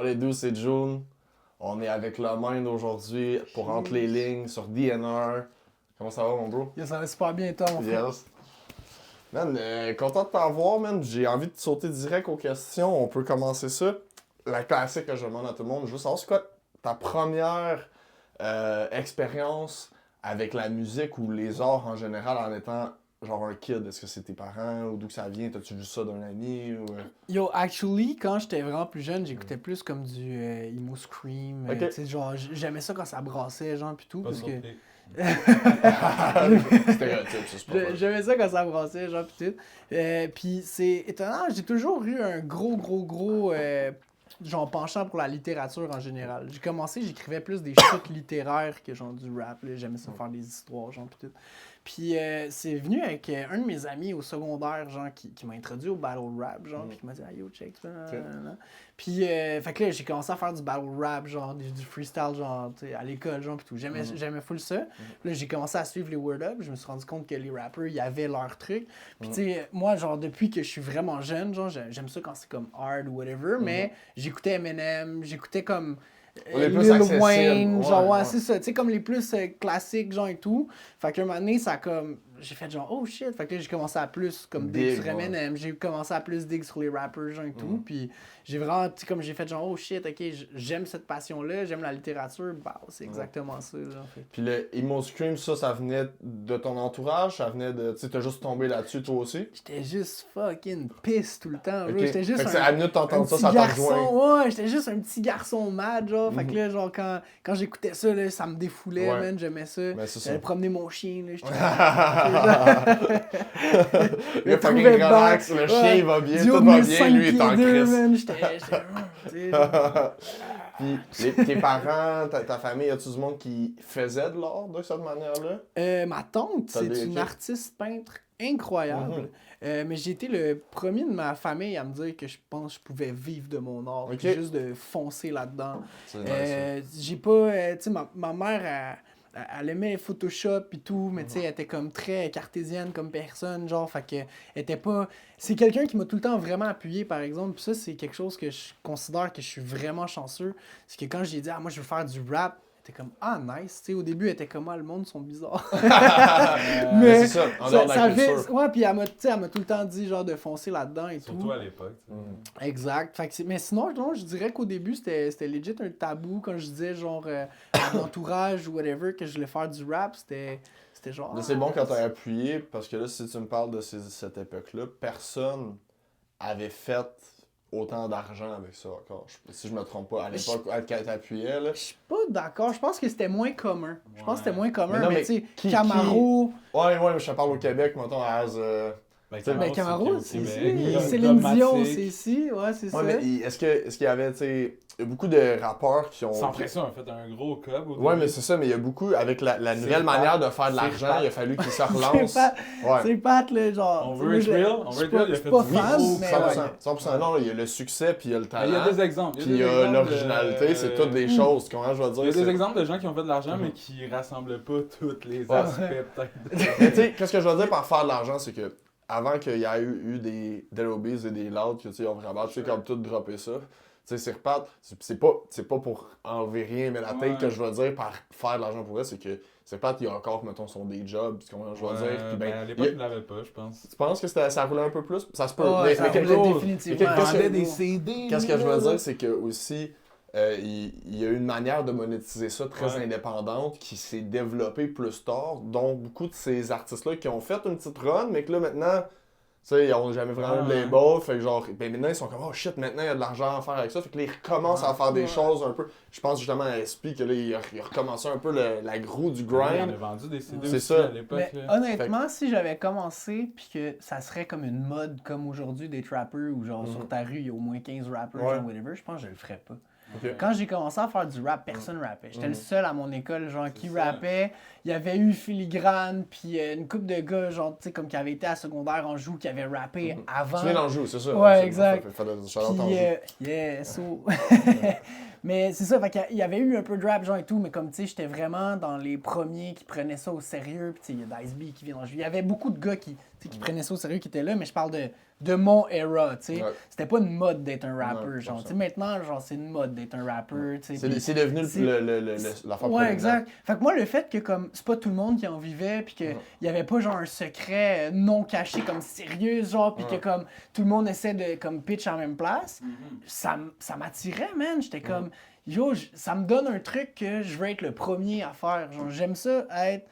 Les 12, c'est June. On est avec le Mind aujourd'hui pour Entre les lignes sur DNR. Comment ça va, mon bro? Yo, ça va super bien, toi, mon frère. Yes. Man, content de t'avoir, man. J'ai envie de sauter direct aux questions. On peut commencer ça. La classique que je demande à tout le monde, je veux savoir, c'est quoi ta première expérience avec la musique ou les arts en général en étant genre un kid? Est-ce que c'est tes parents ou d'où que ça vient? T'as-tu vu ça d'un ami? Ou... Yo, actually, quand j'étais vraiment plus jeune, j'écoutais plus comme du emo scream. Ok. Tu sais, genre, j'aimais ça quand ça brassait, genre, pis tout. Pas Parce que surpris. Stéréotype, ça, c'est pas vrai. j'aimais ça quand ça brassait, genre, pis tout. Puis c'est étonnant, j'ai toujours eu un gros, genre, penchant pour la littérature en général. J'ai commencé, j'écrivais plus des shit littéraires que genre du rap. Là. J'aimais ça faire des histoires, genre, pis tout. Puis c'est venu avec un de mes amis au secondaire, genre, qui m'a introduit au battle rap, genre, puis qui m'a dit « Ah, yo, check ça, nanana. » Puis, fait que là, j'ai commencé à faire du battle rap, genre, du freestyle, genre, tu sais, à l'école, genre, pis tout. J'aimais full ça. Puis là, j'ai commencé à suivre les Word Up, je me suis rendu compte que les rappers, ils avaient leur truc. Puis, tu sais, moi, genre, depuis que je suis vraiment jeune, genre, j'aime ça quand c'est comme hard ou whatever, mais j'écoutais Eminem, j'écoutais comme... Les plus Lil accessibles, Wayne, genre, ouais, ouais. c'est ça, tu sais, comme les plus classiques, genre, et tout. Fait qu'un moment donné, ça comme, j'ai fait genre, oh shit, fait que là, j'ai commencé à plus, comme, dig sur Eminem, j'ai commencé à plus dig sur les rappers, genre, et tout, puis j'ai vraiment, tu sais, comme j'ai fait genre, oh shit, ok, j'aime cette passion-là, j'aime la littérature, bah, c'est exactement ça, genre, fait. Puis le Emo Scream, ça venait de ton entourage, ça venait de. Tu sais, t'as juste tombé là-dessus toi aussi? J'étais juste fucking pisse tout le temps, bro. Ok. J'étais juste Fait que c'est à la minute de t'entendre ça, petit ça t'a garçon, rejoint. ouais, j'étais juste un petit garçon mad, genre. Fait que là, genre, quand j'écoutais ça, là, ça me défoulait, Ouais. man, j'aimais ça. Ben, c'est ça. J'allais promener mon chien, là, j'étais Le fucking trouvais relax, bon. le chien il va bien, Dio tout de va mes bien, 5 lui il est en pieds 2, crise. man, j'étais tu sais, genre. Puis tes parents, ta famille, y a-tu du monde qui faisait de l'art de cette manière-là? Ma tante, T'as c'est des- une ok. artiste peintre incroyable. Mais j'ai été le premier de ma famille à me dire que je pense que je pouvais vivre de mon art. Ok. Puis juste de foncer là-dedans. C'est nice, J'ai pas. Tu sais, ma mère, elle aimait Photoshop et tout, mais tu sais, elle était comme très cartésienne comme personne, genre, fait que elle était pas... C'est quelqu'un qui m'a tout le temps vraiment appuyé, par exemple, puis ça, c'est quelque chose que je considère que je suis vraiment chanceux. C'est que quand j'ai dit « Ah, moi, je veux faire du rap », elle était comme « Ah, nice », tu sais, au début, elle était comme « Ah, le monde sont bizarres ». Mais c'est ça, en dehors de la culture. Ouais, puis elle m'a tout le temps dit, genre, de foncer là-dedans et Surtout tout. à l'époque. tu sais. Exact. Fait que mais sinon, non, je dirais qu'au début, c'était legit un tabou quand je disais, genre, à mon entourage ou whatever, que je voulais faire du rap. C'était genre. Là, c'est bon quand t'as appuyé, parce que là, si tu me parles de cette époque-là, personne avait fait autant d'argent avec ça encore. Si je me trompe pas, à l'époque, quand t'appuyais, là. Je suis pas d'accord. Je pense que c'était moins commun. Je pense que c'était moins commun, Mais non, mais mais tu sais, qui- Camaro. Ouais, mais je te parle au Québec, mettons, Ben, Ben, Camaro, c'est c'est Québec. ici. Dom- Céline Dion, Dogmatic. c'est ici. Ouais, c'est Ouais, ça. mais est-ce qu'il y avait, tu sais, il y a beaucoup de rappeurs qui ont... Sans pression, a fait un gros cob au Ouais, début. mais c'est ça, mais il y a beaucoup, avec la C'est nouvelle pas- manière de faire de c'est l'argent, pas- il a fallu qu'ils se C'est relancent. pas- Ouais. C'est Pat, là, genre. On tu sais, veut moi, être je- real, on je veut suis être pas- real, il a je suis fait pas du fan, gros, mais 100%, ouais. 100%. Non, là, il y a le succès puis il y a le Mais talent. il y a des exemples. Puis il y a l'originalité, c'est toutes des choses. Comment je vais dire? Il y a des c'est- exemples de gens qui ont fait de l'argent, mais qui rassemblent pas tous les Ouais. aspects, peut-être. Mais tu sais, qu'est-ce que je veux dire par faire de l'argent, c'est que avant qu'il y ait eu des Dead Obies et des Loud, que tu sais, ils ont vraiment, tu sais, comme tout droppé ça. Tu sais, c'est repartent. C'est pas pour enlever rien, mais la tête Ouais. que je veux dire par faire de l'argent pour eux, c'est que c'est pas qu'il y a encore, mettons, son day job, tu comprends ce que je veux dire. Puis Ben, à l'époque, il y a- ils l'avaient pas, je pense. tu penses que ça roulait un peu plus? Ça se peut. Ouais, ça mais roulait quelque- définitivement. mais qu'est-ce que- Vendait des CD. Qu'est-ce que je veux dire, c'est que aussi, il y a une manière de monétiser ça très Ouais. indépendante qui s'est développée plus tard, dont beaucoup de ces artistes-là qui ont fait une petite run, mais que là maintenant, tu sais, ils ont jamais vraiment de Ouais. label, fait que genre, ben maintenant ils sont comme, oh shit, maintenant il y a de l'argent à faire avec ça, fait que là ils recommencent à faire des choses un peu. Je pense justement à SP que là il a recommencé un peu la groue du On a grind. vendu des CD C'est aussi ça. à l'époque. Mais là. honnêtement, si j'avais commencé puis que ça serait comme une mode comme aujourd'hui des trappers ou genre sur ta rue il y a au moins 15 rappers Ouais. genre whatever, je pense que je le ferais pas. Ok. Quand j'ai commencé à faire du rap, personne rappait. J'étais le seul à mon école genre qui rappait. Il y avait eu Filigrane puis une couple de gars genre tu sais comme qui avaient été à secondaire en joue qui avaient rappé avant. Tu viens d'Anjou, c'est ça? Ouais, C'est- exact. Fait shout-out Puis, Anjou. yeah, so... Mais c'est ça, fait qu'il y avait eu un peu de rap, genre et tout, mais comme tu sais, j'étais vraiment dans les premiers qui prenaient ça au sérieux. Puis tu sais, il y a d'Ice-B qui vient. Il y avait beaucoup de gars qui prenaient ça au sérieux, qui étaient là, mais je parle de mon era, tu sais. Ouais. C'était pas une mode d'être un rapper, Ouais, genre. c'est Tu sais, maintenant, genre, c'est une mode d'être un rapper, tu sais. C'est devenu c'est- la forme Ouais, exact. Fait que moi, le fait que comme c'est pas tout le monde qui en vivait, puis qu'il y avait pas genre un secret non caché comme sérieux, genre, puis que comme tout le monde essaie de comme pitch en même place, ça m'attirait, man. J'étais comme, yo, ça me donne un truc que je veux être le premier à faire. Genre, j'aime ça être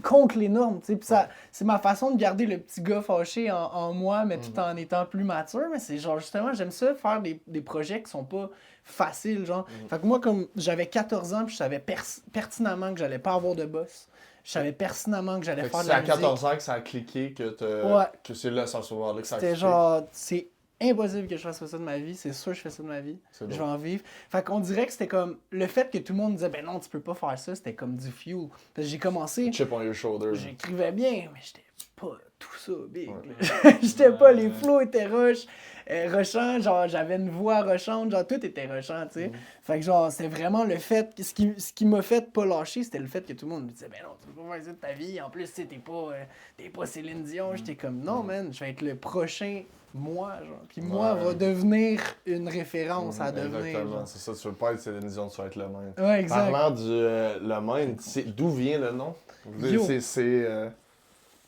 contre les normes, tu sais. Puis ça, c'est ma façon de garder le petit gars fâché en moi, mais tout en étant plus mature. Mais c'est genre, justement, j'aime ça faire des projets qui sont pas faciles, genre. Fait que moi, comme j'avais 14 ans, puis je savais pertinemment que j'allais pas avoir de boss. Je savais pertinemment que j'allais Fait que faire de c'est la à musique. 14 ans que ça a cliqué, Ouais. que c'est là, sans savoir là que ça a C'était cliqué. genre, c'est impossible que je fasse ça de ma vie. C'est sûr que je fais ça de ma vie. C'est Je drôle. vais en vivre. Fait qu'on dirait que c'était comme, le fait que tout le monde disait, ben non, tu peux pas faire ça, c'était comme du fuel. Parce que j'ai commencé, Chip on your shoulder. j'écrivais bien, mais j'étais pas tout ça big. là. J'étais pas, les flows étaient rushants, genre j'avais une voix rushante, genre tout était rushant, tu sais. Fait que genre, c'était vraiment le fait, ce qui m'a fait pas lâcher, c'était le fait que tout le monde me disait, ben non, tu peux pas faire ça de ta vie, en plus, tu sais, t'es pas Céline Dion. J'étais comme, non, man, je vais être le prochain moi, genre. Puis moi va devenir une référence à devenir. Exactement, genre. c'est ça. Tu veux pas être Céline Dion, tu vas être le même. Ouais, exact. Parlant du le même, d'où vient le nom? Yo.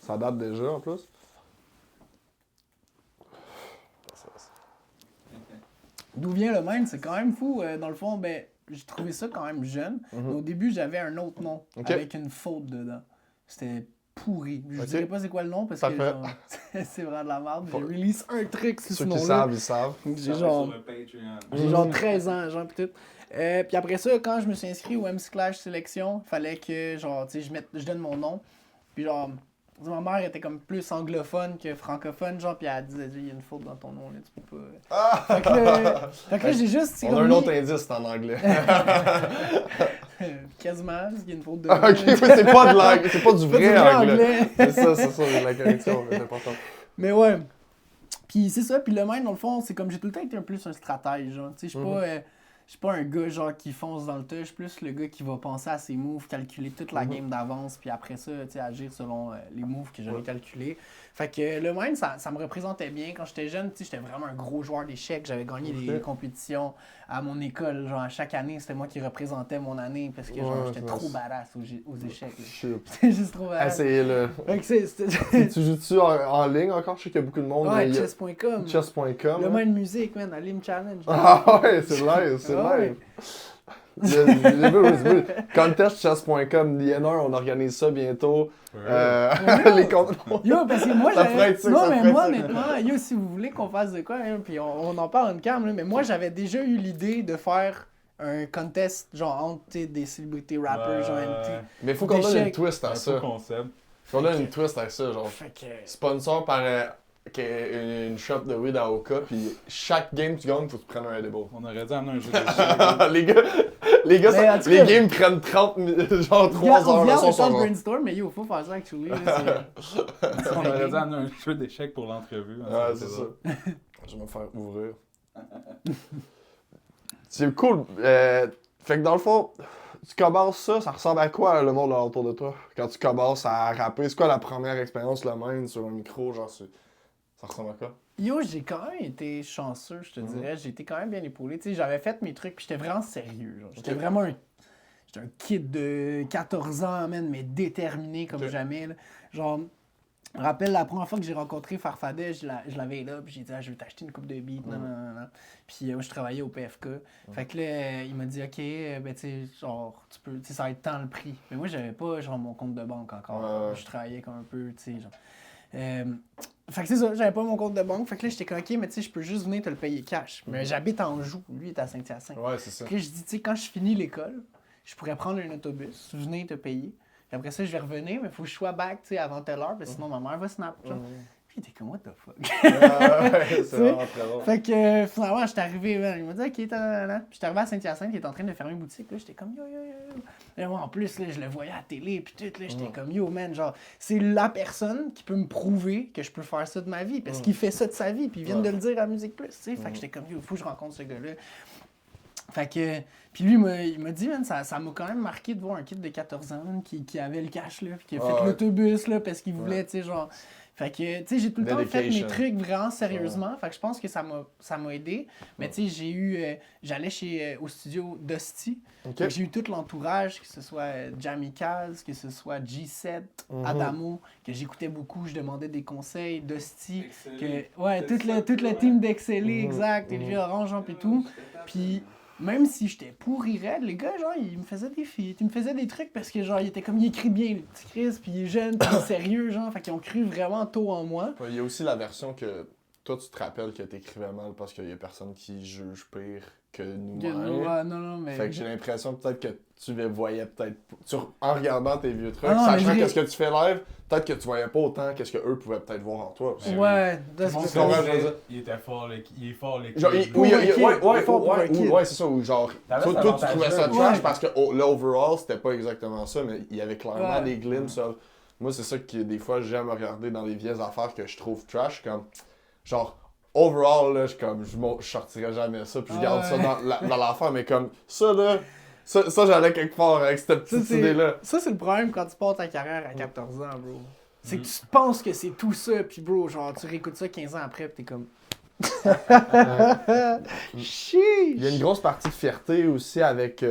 Ça date déjà en plus. D'où vient le même, c'est quand même fou. Dans le fond, ben, j'ai trouvé ça quand même jeune. Mais au début, j'avais un autre nom Ok. avec une faute dedans. C'était pourri. Je Ok. dirais pas c'est quoi le nom parce Parfait. que genre, c'est vraiment de la merde. J'ai release un truc sur ce Ceux qui nom-là. savent, ils savent. J'ai Ça genre, va sur le Patreon. j'ai genre 13 ans, genre pis tout. Puis après ça, quand je me suis inscrit au MC Clash Sélection, fallait que genre, tu sais, je donne mon nom. Puis genre, ma mère était comme plus anglophone que francophone, genre, puis elle disait, il y a une faute dans ton nom, là, tu peux pas. Fait que là, j'ai juste. c'est On a comme un mis- autre indice, c'est en anglais. Quasiment, parce qu'il y a une faute de. Ok, mais c'est pas de l'anglais, c'est pas du Pas du vrai vrai anglais. C'est ça, la correction, c'est important. Mais ouais. Puis c'est ça, puis le même, dans le fond, c'est comme j'ai tout le temps été un plus un stratège, genre. Tu sais, je suis pas un gars genre qui fonce dans le tas, je suis plus le gars qui va penser à ses moves, calculer toute la game d'avance, puis après ça, tu sais, agir selon les moves que j'avais calculés. Fait que le même, ça me représentait bien. Quand j'étais jeune, tu sais, j'étais vraiment un gros joueur d'échecs. J'avais gagné des compétitions à mon école. Genre, à chaque année, c'était moi qui représentais mon année parce que genre, j'étais trop badass aux échecs. là. J'étais juste trop badass. C'est le. Fait que c'était. Tu joues-tu en ligne encore? Je sais qu'il y a beaucoup de monde. Ouais, mais il y a- chess.com. Chess.com. Le hein. même musique, man, allez me challenge. Ah ouais, c'est live, c'est Ah ouais. live. Le contest chess.com, DNR, on organise ça bientôt. Les comptes. Yo, parce que moi, Ça ferait être ça, non, ça mais ferait moi, ça. honnêtement, yo, si vous voulez qu'on fasse de quoi, hein, puis on en parle en cam, là, mais moi, j'avais déjà eu l'idée de faire un contest, genre, entre tu sais, des célébrités rappers, genre, tu sais. Mais faut qu'on donne une D'échecs. twist à Un ça. faux concept. Faut qu'on donne une twist à ça, genre. Fait que. Sponsor par une shop de weed à Oka, puis chaque game que tu gagnes, faut que tu prennes un edible. On aurait dû amener un jeu d'échecs. les gars, Mais en tout les cas- games prennent 30 minutes, genre 3 heures, On là, vient sont de faire sur le genre. brainstorm, mais yo, faut faire ça, actually. Là, On aurait dû amener un jeu d'échecs pour l'entrevue. hein, Ouais, ça c'est aurait ça. été Je vais me faire ouvrir. C'est cool. Fait que dans le fond, tu commences ça ressemble à quoi le monde autour de toi? Quand tu commences à rapper, c'est quoi la première expérience le même sur un micro? Genre, ça ressemble à quoi? Yo, j'ai quand même été chanceux, je te dirais. J'ai été quand même bien épaulé. Tu sais, j'avais fait mes trucs, puis j'étais vraiment sérieux. Genre. J'étais Ok. vraiment j'étais un kid de 14 ans, man, mais déterminé comme Ok. jamais. Là. Genre, je me rappelle la première fois que j'ai rencontré Farfadet, je l'avais là, puis j'ai dit, je vais t'acheter une coupe de beats. Non, non, non, non. Puis je travaillais au PFK. Fait que là, il m'a dit, OK, ben, tu sais, genre, tu peux, tu sais, ça va être tant le prix. Mais moi, j'avais pas, genre, mon compte de banque encore. Ouais. Je travaillais comme un peu, tu sais, genre. Fait que c'est ça, j'avais pas mon compte de banque. Fait que là, j'étais comme, OK, mais tu sais, je peux juste venir te le payer cash. Mais j'habite en Joux, lui, il est à Saint-Hyacinthe. Ouais, c'est ça. Puis là, je dis, tu sais, quand je finis l'école, je pourrais prendre un autobus, venir te payer. Puis après ça, je vais revenir, mais il faut que je sois back, tu sais, avant telle heure, parce que sinon ma mère va snap. Genre. Puis il était comme, what the fuck? Ouais, c'est vraiment très drôle. Fait que finalement, j'étais arrivé, man, il m'a dit, OK, Puis j'étais arrivé à Saint-Hyacinthe, il était en train de fermer une boutique. Là, j'étais comme, yo, yo, yo. Et moi, en plus, là, je le voyais à la télé, puis tout, là, j'étais comme, yo, man, genre, c'est la personne qui peut me prouver que je peux faire ça de ma vie, parce qu'il fait ça de sa vie, puis il vient de le dire à Musique Plus, tu sais. Fait que j'étais comme, yo, il faut que je rencontre ce gars-là. Fait que... Puis lui, il m'a dit, man, ça m'a quand même marqué de voir un kid de 14 ans qui avait le cash, là, puis qui a fait l'autobus, là, parce qu'il voulait, tu sais, genre... Fait que, tu sais, j'ai tout le temps fait mes trucs vraiment sérieusement. Fait que je pense que ça m'a aidé. Mais tu sais, j'allais au studio Dusty. Okay. J'ai eu tout l'entourage, que ce soit Jamie Kaz, que ce soit G7, Adamo, que j'écoutais beaucoup, je demandais des conseils, Dusty, toute la team d'Excellé, exact, et le vieux Orange, et tout. Puis même si j'étais pourri raide, les gars, genre, ils me faisaient des feats, ils me faisaient des trucs parce que, genre, il était comme, il écrit bien, le petit Chris, puis il est jeune, puis il est sérieux, genre, fait qu'ils ont cru vraiment tôt en moi. Il y a aussi la version que toi, tu te rappelles que t'écrivais mal parce qu'il y a personne qui juge pire que nous-mêmes. Non, mais... Fait que j'ai l'impression peut-être que tu les voyais peut-être... en regardant tes vieux trucs, sachant que ce que tu fais live, peut-être que tu voyais pas autant qu'est-ce qu'eux pouvaient peut-être voir en toi aussi. Ouais, il était fort, il est fort l'équipe. Ouais, c'est ça. Ou genre, toi, tu trouvais ça trash parce que l'overall, c'était pas exactement ça, mais il y avait clairement des glimpses. Moi, c'est ça que des fois, j'aime regarder dans les vieilles affaires que je trouve trash, comme... Genre, overall, là, je sortirais jamais ça, puis je garde ça dans l'affaire, mais comme, ça, là, ça j'allais quelque part avec cette petite idée-là. Ça, c'est le problème quand tu pars ta carrière à 14 ans, bro. C'est que tu penses que c'est tout ça, puis bro, genre, tu réécoutes ça 15 ans après, puis t'es comme... Chiche! Il y a une grosse partie de fierté aussi avec...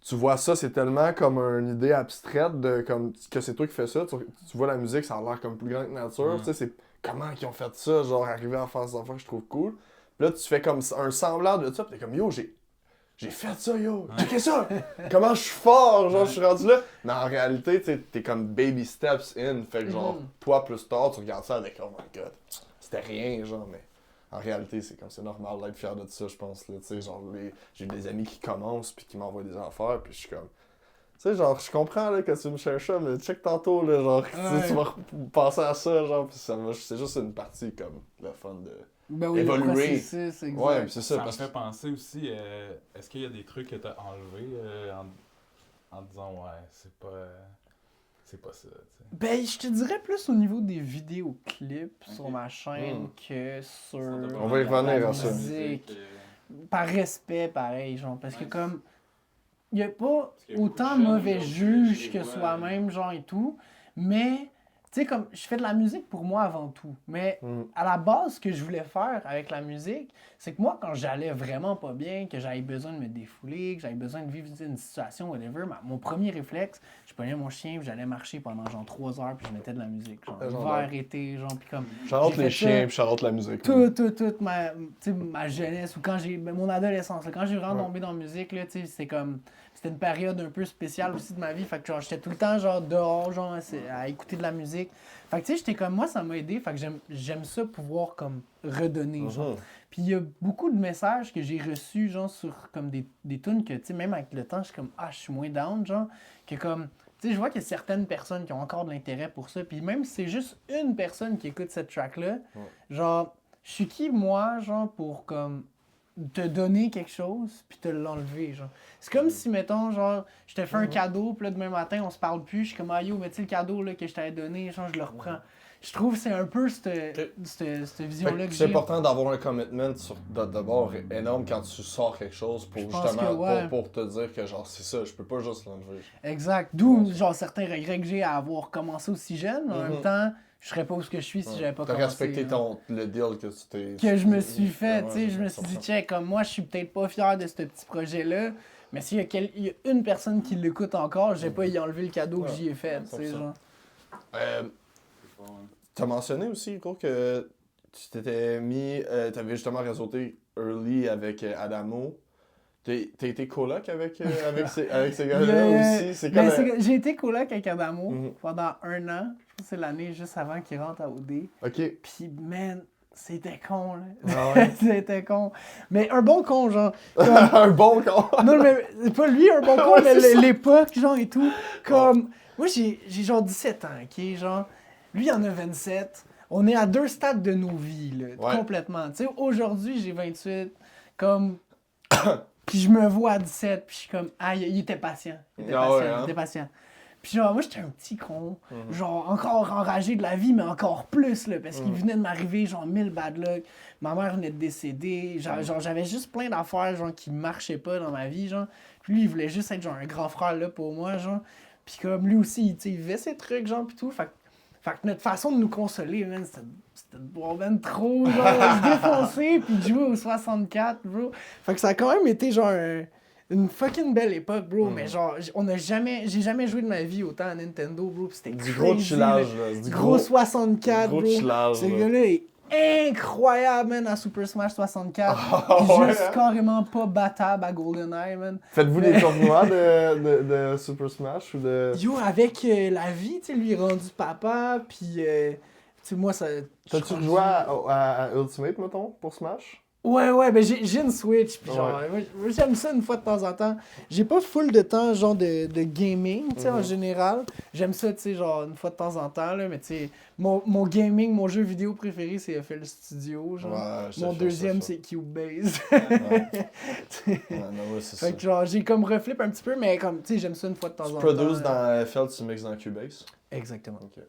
tu vois ça, c'est tellement comme une idée abstraite de comme que c'est toi qui fais ça. Tu vois la musique, ça a l'air comme plus grand que nature. Tu sais, c'est comment ils ont fait ça, genre arriver à faire ça, que je trouve cool. Puis là, tu fais comme un semblant de ça, puis t'es comme, yo, j'ai fait ça, yo! Checkez ça! Comment je suis fort! Genre, je suis rendu là! Mais en réalité, tu sais, t'es comme baby steps in. Fait que genre, toi plus tard, tu regardes ça avec, oh my god, c'était rien, genre, mais en réalité, c'est normal d'être fier de ça, je pense, là. Tu sais, genre, j'ai des amis qui commencent puis qui m'envoient des affaires, puis je suis comme... Tu sais, genre, je comprends là, que tu me cherches ça, mais check tantôt, là, genre, tu vas penser à ça, genre, pis c'est juste une partie, comme, le fun de évoluer. C'est exact. Ouais, c'est ça. Ça me fait penser aussi, est-ce qu'il y a des trucs que t'as enlevés en disant, ouais, c'est pas ça, tu sais. Ben, je te dirais plus au niveau des vidéoclips sur ma chaîne que sur on va y revenir à ça. Musique. Par respect, pareil, genre, parce que comme... Il n'y a pas autant de mauvais juges que soi-même, genre, et tout. Mais, tu sais, comme, je fais de la musique pour moi avant tout. Mais à la base, ce que je voulais faire avec la musique, c'est que moi, quand j'allais vraiment pas bien, que j'avais besoin de me défouler, que j'avais besoin de vivre une situation, whatever, mon premier réflexe, je prenais mon chien, puis j'allais marcher pendant, genre, 3 heures, puis je mettais de la musique. Genre, hiver, été, genre, puis comme... Charlotte les chiens, puis Charlotte la musique. Toute ma jeunesse, ou quand j'ai... mon adolescence, là, quand j'ai vraiment tombé dans la musique, là, tu sais, c'est comme... C'était une période un peu spéciale aussi de ma vie. Fait que genre, j'étais tout le temps genre dehors, genre à écouter de la musique. Fait que tu sais, j'étais comme moi, ça m'a aidé. Fait que j'aime ça pouvoir comme redonner, genre. Puis il y a beaucoup de messages que j'ai reçus, genre, sur comme des tunes que, tu sais, même avec le temps, je suis comme, je suis moins down, genre. Que comme, tu sais, je vois qu'il y a certaines personnes qui ont encore de l'intérêt pour ça. Puis même si c'est juste une personne qui écoute cette track-là, genre, je suis qui, moi, genre, pour comme... te donner quelque chose, puis te l'enlever, genre. C'est comme si, mettons, genre, je te fais un cadeau, puis là, demain matin, on se parle plus, je suis comme, yo, mais tu sais, le cadeau, là, que je t'avais donné, genre, je le reprends. Je trouve que c'est un peu cette vision-là que j'ai. C'est important d'avoir un commitment d'abord énorme quand tu sors quelque chose pour justement, pour te dire que, genre, c'est ça, je peux pas juste l'enlever. Exact. D'où, genre, certains regrets que j'ai à avoir commencé aussi jeune, mais en même temps, je serais pas où je suis si j'avais pas commencé. T'as respecté le deal que tu t'es... Que je me suis fait, tu sais, je me suis dit, check, comme moi, je suis peut-être pas fier de ce petit projet-là, mais s'il y a une personne qui l'écoute encore, je vais pas y enlever le cadeau que j'y ai fait, tu sais, genre. T'as mentionné aussi, gros, que tu t'étais mis... t'avais justement réseauté early avec Adamo. T'as été coloc avec ces gars-là aussi? C'est comme... J'ai été coloc avec Adamo pendant 1 an. Je pense que c'est l'année juste avant qu'il rentre à OD. OK. Puis, man, c'était con, là. Ah ouais? C'était con. Mais un bon con, genre. Comme... un bon con? Non, mais c'est pas lui un bon con, mais l'époque, genre, et tout. Comme... Moi, j'ai genre 17 ans, OK? Genre, lui, il en a 27. On est à 2 stades de nos vies, là. Complètement. Tu sais, aujourd'hui, j'ai 28. Comme... Puis je me vois à 17, puis je suis comme, il était patient. Il était patient. Puis genre, moi, j'étais un petit con. Genre, encore enragé de la vie, mais encore plus, là, parce qu'il venait de m'arriver, genre, 1000 bad luck. Ma mère venait de décéder. Genre, j'avais juste plein d'affaires, genre, qui marchaient pas dans ma vie, genre. Puis lui, il voulait juste être, genre, un grand frère, là, pour moi, genre. Puis comme lui aussi, tu sais, il vivait ses trucs, genre, pis tout. Fait que notre façon de nous consoler, man, c'était de boire ben trop, genre, se défoncer, puis de jouer au 64, bro. Fait que ça a quand même été, genre, une fucking belle époque, bro. Mais genre, j'ai jamais joué de ma vie autant à Nintendo, bro. Pis c'était Du crazy, gros chillage, là. là. Du gros 64, gros bro. chillage, Ce là. gars-là est incroyable, man, à Super Smash 64. Ah, Pis ouais, juste hein? carrément pas battable à GoldenEye, man. Faites-vous des tournois de Super Smash ou de... Yo, avec la vie, tu sais, lui est rendu papa, puis tu sais, moi, ça... T'as-tu je suis joué rendu- à Ultimate, mettons, pour Smash? Ouais, ben j'ai une Switch, puis genre, Ouais. moi, j'aime ça une fois de temps en temps. J'ai pas full de temps, genre, de gaming, tu sais, en général. J'aime ça, tu sais, genre, une fois de temps en temps, là, mais tu sais, mon gaming, mon jeu vidéo préféré, c'est FL Studio, genre. Ouais, je Mon sais, deuxième, je sais. c'est Cubase. Ouais. Ouais, non, ouais, c'est ça. Fait que genre, j'ai comme reflip un petit peu, mais comme, tu sais, j'aime ça une fois de temps Tu en temps. produces dans FL, tu mixes dans Cubase? Exactement. Ok.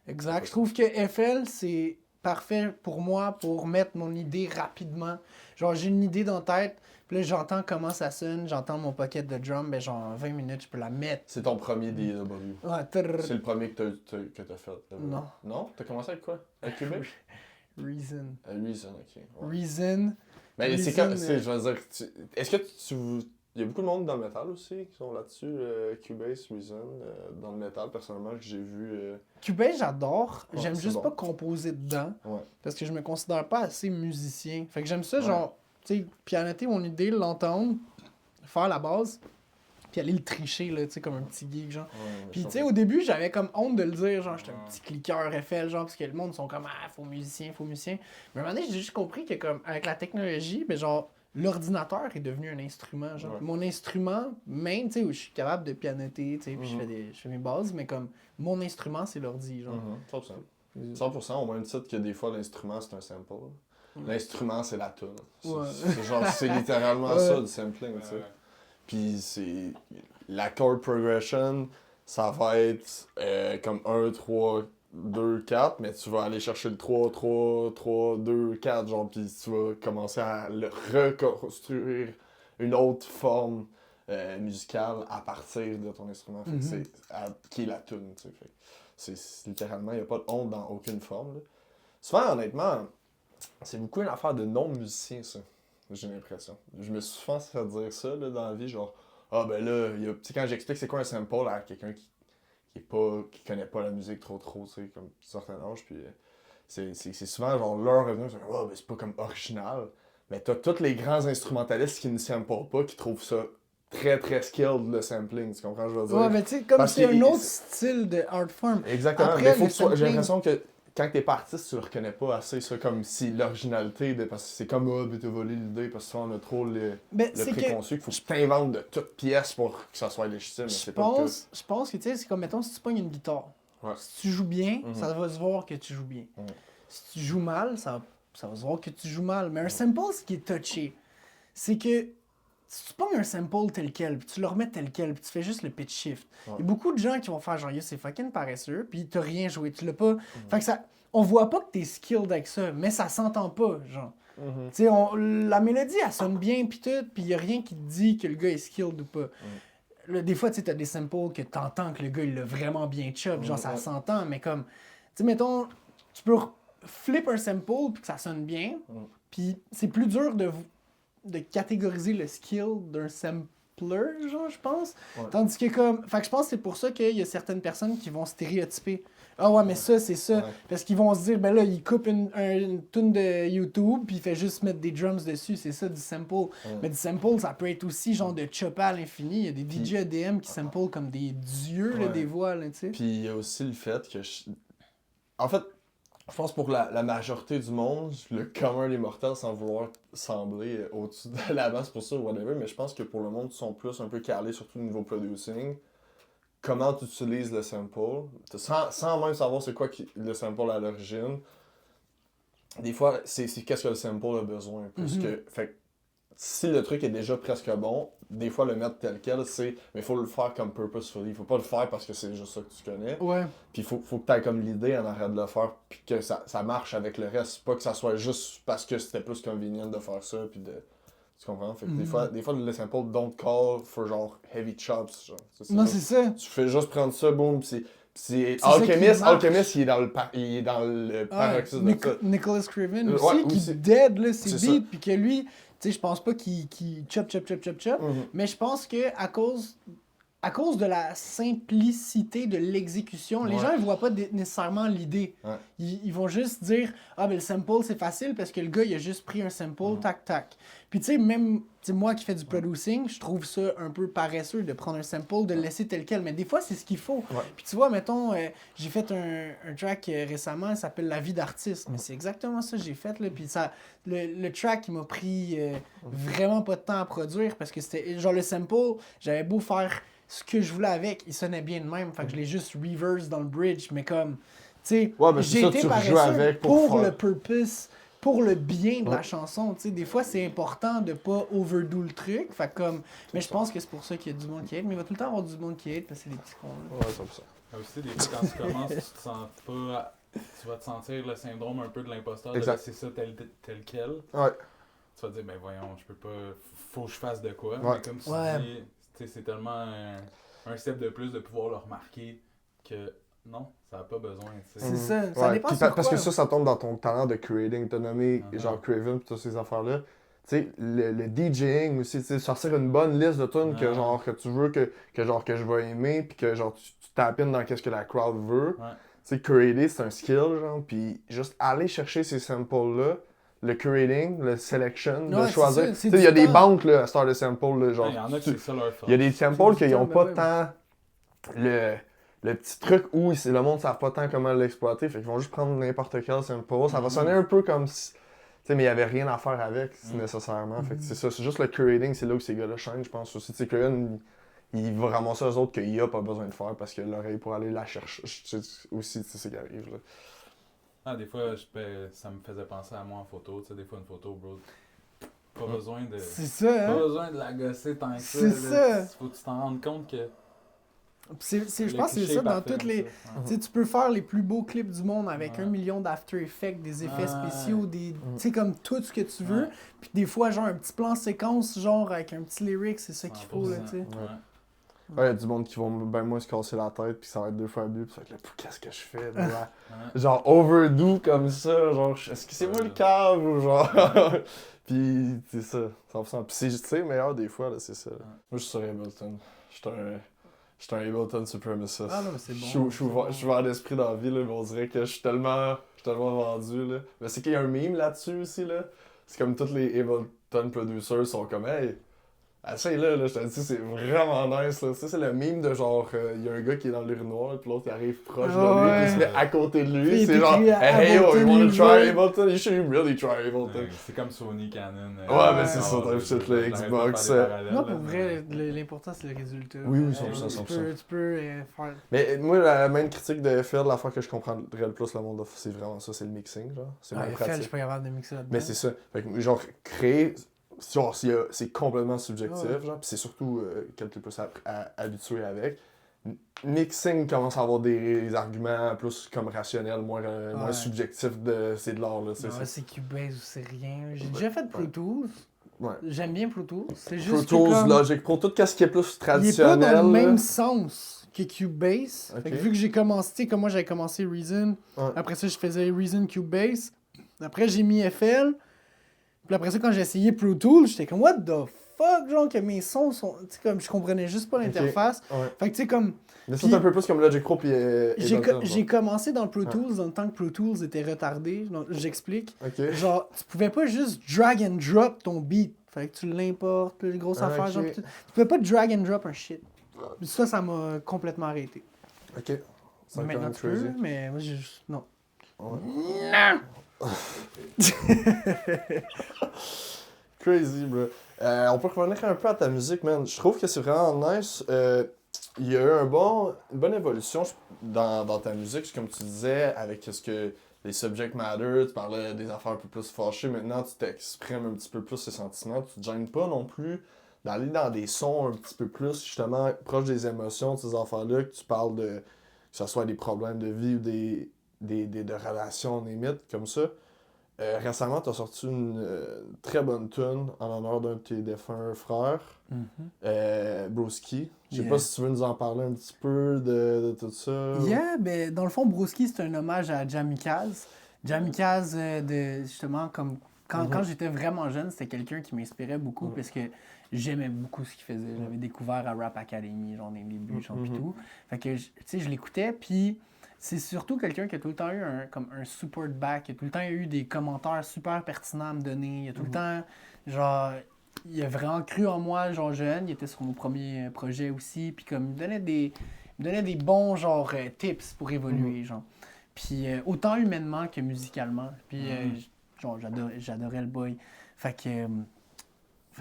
Exact. Je trouve que FL, c'est parfait pour moi pour mettre mon idée rapidement. Genre, j'ai une idée dans la tête, puis là, j'entends comment ça sonne, j'entends mon pocket de drum, ben genre, en 20 minutes, je peux la mettre. C'est ton premier DAW. Ouais, trrr. C'est le premier que t'as fait. Non. Non? T'as commencé avec quoi? Avec Cubase? Reason. Reason, ok. Ouais. Reason. Mais c'est Reason, quand. Je veux dire, est-ce que il y a beaucoup de monde dans le métal aussi qui sont là-dessus, Cubase, Reason, dans le métal, personnellement, que j'ai vu. Cubase, j'adore. Ouais, J'aime c'est juste bon. pas composer dedans. Ouais. Parce que je me considère pas assez musicien. Fait que j'aime ça, Ouais. genre, tu sais, pianoter mon idée, l'entendre, faire la base, puis aller le tricher, là, tu sais, comme un petit geek, genre. Ouais, Puis, je tu sais, au début, j'avais comme honte de le dire, genre, j'étais un petit cliqueur FL, genre, parce que le monde sont comme, ah, faut musicien, faut musicien. Mais à un moment donné, j'ai juste compris que, comme, avec la technologie, ben, genre, l'ordinateur est devenu un instrument, genre. Ouais. Mon instrument, même, tu sais, où je suis capable de pianoter, tu sais, puis je fais mes bases, mais comme, mon instrument, c'est l'ordi, genre. 100%. 100%, au même titre que des fois, l'instrument, c'est un sample. L'instrument, c'est la tune. Ouais. C'est genre, c'est littéralement Ouais. ça, le sampling, tu sais. Puis c'est... La chord progression, ça va être comme 1, 3, 2, 4, mais tu vas aller chercher le 3, 3, 3, 2, 4, genre, puis tu vas commencer à le reconstruire une autre forme musicale à partir de ton instrument. Fait que c'est qui est la tune, tu sais. Fait que c'est littéralement, il n'y a pas de honte dans aucune forme, là. Souvent, honnêtement, c'est beaucoup une affaire de non-musicien, ça. J'ai l'impression. Je me suis souvent fait dire ça là, dans la vie, genre, ah ben là, tu sais, quand j'explique c'est quoi un sample à quelqu'un qui connaît pas la musique trop, tu sais, comme certain âge, puis c'est souvent genre leur revenu, c'est ah ben c'est pas comme original. Mais t'as tous les grands instrumentalistes qui ne samplent pas, qui trouvent ça très très skilled le sampling, tu comprends ce que je veux dire? Ouais, mais tu sais, comme Parce c'est que- un autre style de art form. Exactement, Après, mais faut le que tu sois- j'ai sampling- l'impression que quand t'es pas artiste, tu le reconnais pas assez, ça, comme si l'originalité, parce que c'est comme, ah, ben t'as volé l'idée, parce que ça, on a trop Ben, le c'est que préconçu qu'il faut que tu t'inventes de toutes pièces pour que ça soit légitime, mais je c'est pas le cas. je pense que, tu sais, c'est comme, mettons, si tu pognes une guitare, Ouais. si tu joues bien, Mhm. ça va se voir que tu joues bien. Mhm. Si tu joues mal, ça va se voir que tu joues mal. Mais un sample, ce qui est touché, c'est que si tu pognes un sample tel quel, puis tu le remets tel quel, puis tu fais juste le pitch shift, il y a beaucoup de gens qui vont faire genre, yo, c'est fucking paresseux, puis t'as rien joué, tu l'as pas. Fait que ça, on voit pas que t'es skilled avec ça, mais ça s'entend pas, genre. Mhm. Tu sais, la mélodie, elle sonne bien, puis tout, puis y a rien qui te dit que le gars est skilled ou pas. Là, des fois, tu sais, t'as des samples que t'entends que le gars, il l'a vraiment bien chop, genre, ça Ouais. s'entend, mais comme, tu sais, mettons, tu peux flip un sample, puis que ça sonne bien, puis c'est plus dur de catégoriser le skill d'un sampler, genre, je pense. Ouais. Tandis que comme... Fait que je pense que c'est pour ça qu'il y a certaines personnes qui vont stéréotyper. Ah ouais, mais ça, c'est ça. Ouais. Parce qu'ils vont se dire, ben là, il coupe une tune de YouTube, puis il fait juste mettre des drums dessus, c'est ça, du sample. Mais du sample, ça peut être aussi genre de chopper à l'infini. Il y a des DJ EDM qui sample comme des dieux, là, Ouais. des voix, là, tu sais. Puis il y a aussi le fait que, en fait, je pense pour la majorité du monde, le commun des mortels, sans vouloir sembler au-dessus de la masse pour ça ou whatever, mais je pense que pour le monde qui sont plus un peu calés, surtout au niveau producing, comment tu utilises le sample, sans même savoir c'est quoi le sample à l'origine, des fois, c'est qu'est-ce que le sample a besoin. Plus que, fait que si le truc est déjà presque bon, des fois le mettre tel quel, mais il faut le faire comme purposefully. Il faut pas le faire parce que c'est juste ça que tu connais. Ouais. Puis il faut que tu aies comme l'idée en arrière de le faire, puis que ça marche avec le reste. Pas que ça soit juste parce que c'était plus convenient de faire ça, puis de... Tu comprends? Fait que des fois, le simple don't call for genre heavy chops. Genre. Non, c'est ça. Tu fais juste prendre ça, boum, puis c'est ça qui marche. Alchemist, il est dans le paroxysme de ça. Nicholas Craven Ouais, aussi, qui aussi. dead là, ses C'est beats, puis que lui, tu sais, je pense pas qu'il chop, Mhm. mais je pense que à cause de la simplicité de l'exécution, les Ouais. gens ils voient pas nécessairement l'idée. Ouais. Ils vont juste dire ah ben le sample c'est facile parce que le gars il a juste pris un sample tac tac. Puis tu sais même moi qui fais du producing, je trouve ça un peu paresseux de prendre un sample, de le laisser tel quel, mais des fois c'est ce qu'il faut. Ouais. Puis tu vois mettons j'ai fait un track récemment, il s'appelle La vie d'artiste, mais c'est exactement ça que j'ai fait là, puis ça le track il m'a pris vraiment pas de temps à produire parce que c'était genre le sample, j'avais beau faire ce que je voulais avec, il sonnait bien de même. Fait que je l'ai juste reverse dans le bridge, mais comme, tu sais, Ouais, mais c'est j'ai ça, été tu paresseux rejoues avec pour faire- le purpose, pour le bien de la Ouais. chanson. Tu sais, des fois, c'est important de pas overdo le truc. Fait que comme, mais je pense que c'est pour ça qu'il y a du monde qui hate. Mais il va tout le temps avoir du monde qui hate parce que c'est des petits cons. Là. Ouais, 100%. Aussi, des fois, quand tu commences, tu te sens pas. Tu vas te sentir le syndrome un peu de l'imposteur de Exact. laisser ça tel quel. Ouais. Tu vas te dire, ben voyons, je peux pas. Faut que je fasse de quoi. Ouais. Mais comme tu Ouais. dis, tu sais, c'est tellement un step de plus de pouvoir le remarquer que non, ça n'a pas besoin. Tu sais. C'est ça, ça Ouais. dépend Puis sur parce quoi. que ça tombe dans ton talent de creating. T'as nommé genre Uh-huh. Craven pis toutes ces affaires-là. Tu sais, le DJing aussi, tu sais, sortir une bonne liste de tunes que Ouais. genre que tu veux que je vais aimer puis que genre tu tapines dans qu'est-ce que la crowd veut. Ouais. Tu sais, curater, c'est un skill, genre, puis juste aller chercher ces samples-là, le curating, le selection, Ouais, de c'est choisir. ça, Tu c'est sais, il y a du des temps. banques, là, à Star de samples, là, genre. Il y en a que c'est ça leur force. Il y a des samples C'est qui du n'ont temps, pas ben tant le petit truc où le monde ne savent pas tant comment l'exploiter, fait qu'ils vont juste prendre n'importe quel sample. Ça va sonner un peu comme si. Tu sais, mais il n'y avait rien à faire avec, nécessairement. Fait que c'est ça, c'est juste le curating, c'est là où ces gars-là chaînent, je pense aussi. Tu sais, Craven, il va ramasser eux autres qu'il a pas besoin de faire parce que l'oreille pour aller la chercher. Aussi, tu sais, c'est ce qui arrive, là. Ah, des fois, ça me faisait penser à moi en photo. Tu sais, des fois, une photo, bro. Pas besoin de. C'est ça, Pas hein. besoin de la gosser tant que ça. C'est là. ça. Faut que tu t'en rendes compte que. Je pense que c'est ça dans toutes les. Tu sais, tu peux faire les plus beaux clips du monde avec Ouais. 1 million d'after effects, des effets Ouais. spéciaux, tu sais, comme tout ce que tu veux. Ouais. Puis des fois, genre un petit plan séquence, genre avec un petit lyric, c'est ça qu'il faut, là, tu sais. Ouais. Ouais, il y a du monde qui vont ben moins se casser la tête, puis ça va être 2 fois mieux, puis ça va être là, qu'est-ce que je fais, là? Ouais. Genre overdo comme ça, genre, est-ce que c'est moi le cave ou genre. Puis c'est ça, 100%. Puis c'est, tu sais, meilleur des fois, là, c'est ça. Moi, je suis sur Ableton. Je suis un Ableton supremacist. Ah non, mais c'est bon. Je suis ouvert d'esprit dans la vie, là, mais on dirait que je suis tellement vendu, là. Mais c'est qu'il y a un meme là-dessus aussi, là. C'est comme tous les Ableton producers sont comme, hey, essaye-le, là, je te dis, c'est vraiment nice, là. Ça, c'est le meme de genre, il y a un gars qui est dans l'urinoir, puis l'autre, il arrive proche de lui, ouais. puis il se met à côté de lui. Puis il C'est est genre, écrit hey, yo, Ableton, you wanna il try veut. Ableton? You should really try Ableton. Ouais, c'est comme Sony, Canon. Ouais, mais c'est ça, t'as shit, le Xbox, Non, pour vrai, l'important, c'est le résultat. Oui, oui, Euh, 100%, Tu peux faire. Mais moi, la même critique de FL, l'affaire que je comprendrais le plus le monde, c'est vraiment ça, c'est le mixing, genre. C'est Ah, moins FL, je pratique. suis pas capable de mixer là-dedans. Mais c'est ça. Fait que, genre, créer, genre, c'est complètement subjectif, Ouais. genre, pis c'est surtout quelqu'un plus habitué avec. Mixing commence à avoir des arguments plus comme rationnels, moins Ouais. subjectifs c'est de l'art, là, tu sais, Non, c'est Cubase ou c'est rien. J'ai déjà fait Pro Tools. Ouais. J'aime bien Pro Tools. C'est Pro juste que Tools, comme... Logic Pro, tout ce qui est plus Il est pas traditionnel. dans le même là. sens que Cubase. Ok. Fait que vu que j'ai commencé, tu sais, comme moi j'avais commencé Reason, Ouais. après ça je faisais Reason Cubase, après j'ai mis FL, puis après ça quand j'ai essayé Pro Tools, j'étais comme what the fuck, genre que mes sons sont, tu sais, comme je comprenais juste pas l'interface. Ouais. Fait que tu sais comme, Mais ça, Puis- c'est un peu plus comme Logic Pro puis j'ai commencé dans le Pro Tools dans le temps que Pro Tools était retardé, donc j'explique. Ok. Genre, tu pouvais pas juste drag and drop ton beat. Fallait que tu l'importes, les grosses Ah, affaires. ok. Genre, tu pouvais pas drag and drop un shit. Ça m'a complètement arrêté. Ok. C'est quand Maintenant, même tu peux, crazy. mais moi, j'ai juste... Non. Ouais. Non! Crazy, bro. On peut revenir un peu à ta musique, man. Je trouve que c'est vraiment nice. Il y a eu une bonne évolution dans ta musique, comme tu disais, avec ce que les subject matter, tu parlais des affaires un peu plus fâchées. Maintenant, tu t'exprimes un petit peu plus tes sentiments. Tu te gênes pas non plus d'aller dans des sons un petit peu plus, justement, proches des émotions de ces affaires-là, que tu parles de, que ce soit des problèmes de vie ou de relations limites, comme ça. Récemment, tu as sorti une très bonne tune en l'honneur d'un de tes défunts frères, Broski. Je sais Yeah. pas si tu veux nous en parler un petit peu de tout ça. Yeah, ben, dans le fond, Broski, c'est un hommage à Jamikaz. Jamikaz, justement, comme quand j'étais vraiment jeune, c'était quelqu'un qui m'inspirait beaucoup parce que j'aimais beaucoup ce qu'il faisait. J'avais découvert à Rap Academy, genre, dans les débuts, genre, pis tout. Fait que, tu sais, je l'écoutais, puis c'est surtout quelqu'un qui a tout le temps eu comme un support back, il a tout le temps eu des commentaires super pertinents à me donner, il a tout le temps, genre, il a vraiment cru en moi, genre, jeune, il était sur mon premier projet aussi, puis comme, il me donnait des bons, genre, tips pour évoluer, genre. Puis autant humainement que musicalement. Puis genre, j'adorais le boy. Fait que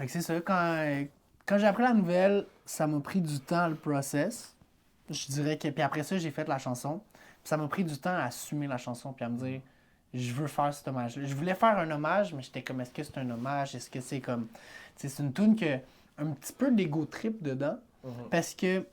c'est ça. Quand j'ai appris la nouvelle, ça m'a pris du temps le process. Je dirais que. Puis après ça, j'ai fait la chanson. Puis ça m'a pris du temps à assumer la chanson. Puis à me dire, je veux faire cet hommage-là. Je voulais faire un hommage, mais j'étais comme, est-ce que c'est un hommage? Est-ce que c'est comme. Tu sais, c'est une tune qui a un petit peu d'ego trip dedans. Parce que.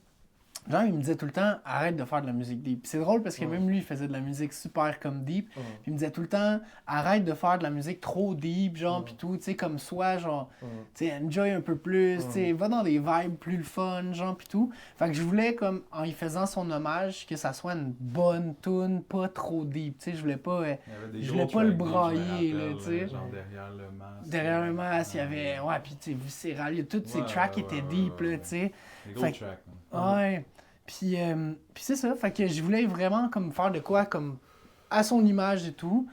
Genre, il me disait tout le temps, arrête de faire de la musique deep. Puis c'est drôle parce que même lui, il faisait de la musique super comme deep. Puis il me disait tout le temps, arrête de faire de la musique trop deep, genre, pis tout, tu sais, comme soit, genre, tu sais, enjoy un peu plus, tu sais, va dans des vibes plus le fun, genre, pis tout. Fait que je voulais, comme, en y faisant son hommage, que ça soit une bonne tune, pas trop deep, tu sais, je voulais pas le brailler, là, tu sais. Genre derrière le masque. Derrière le masque, il y avait, ouais, pis tu sais, viscéral, toutes ces tracks étaient deep, là, tu sais. Les gros tracks, Ouais. Puis c'est ça, fait que je voulais vraiment comme faire de quoi comme à son image et tout.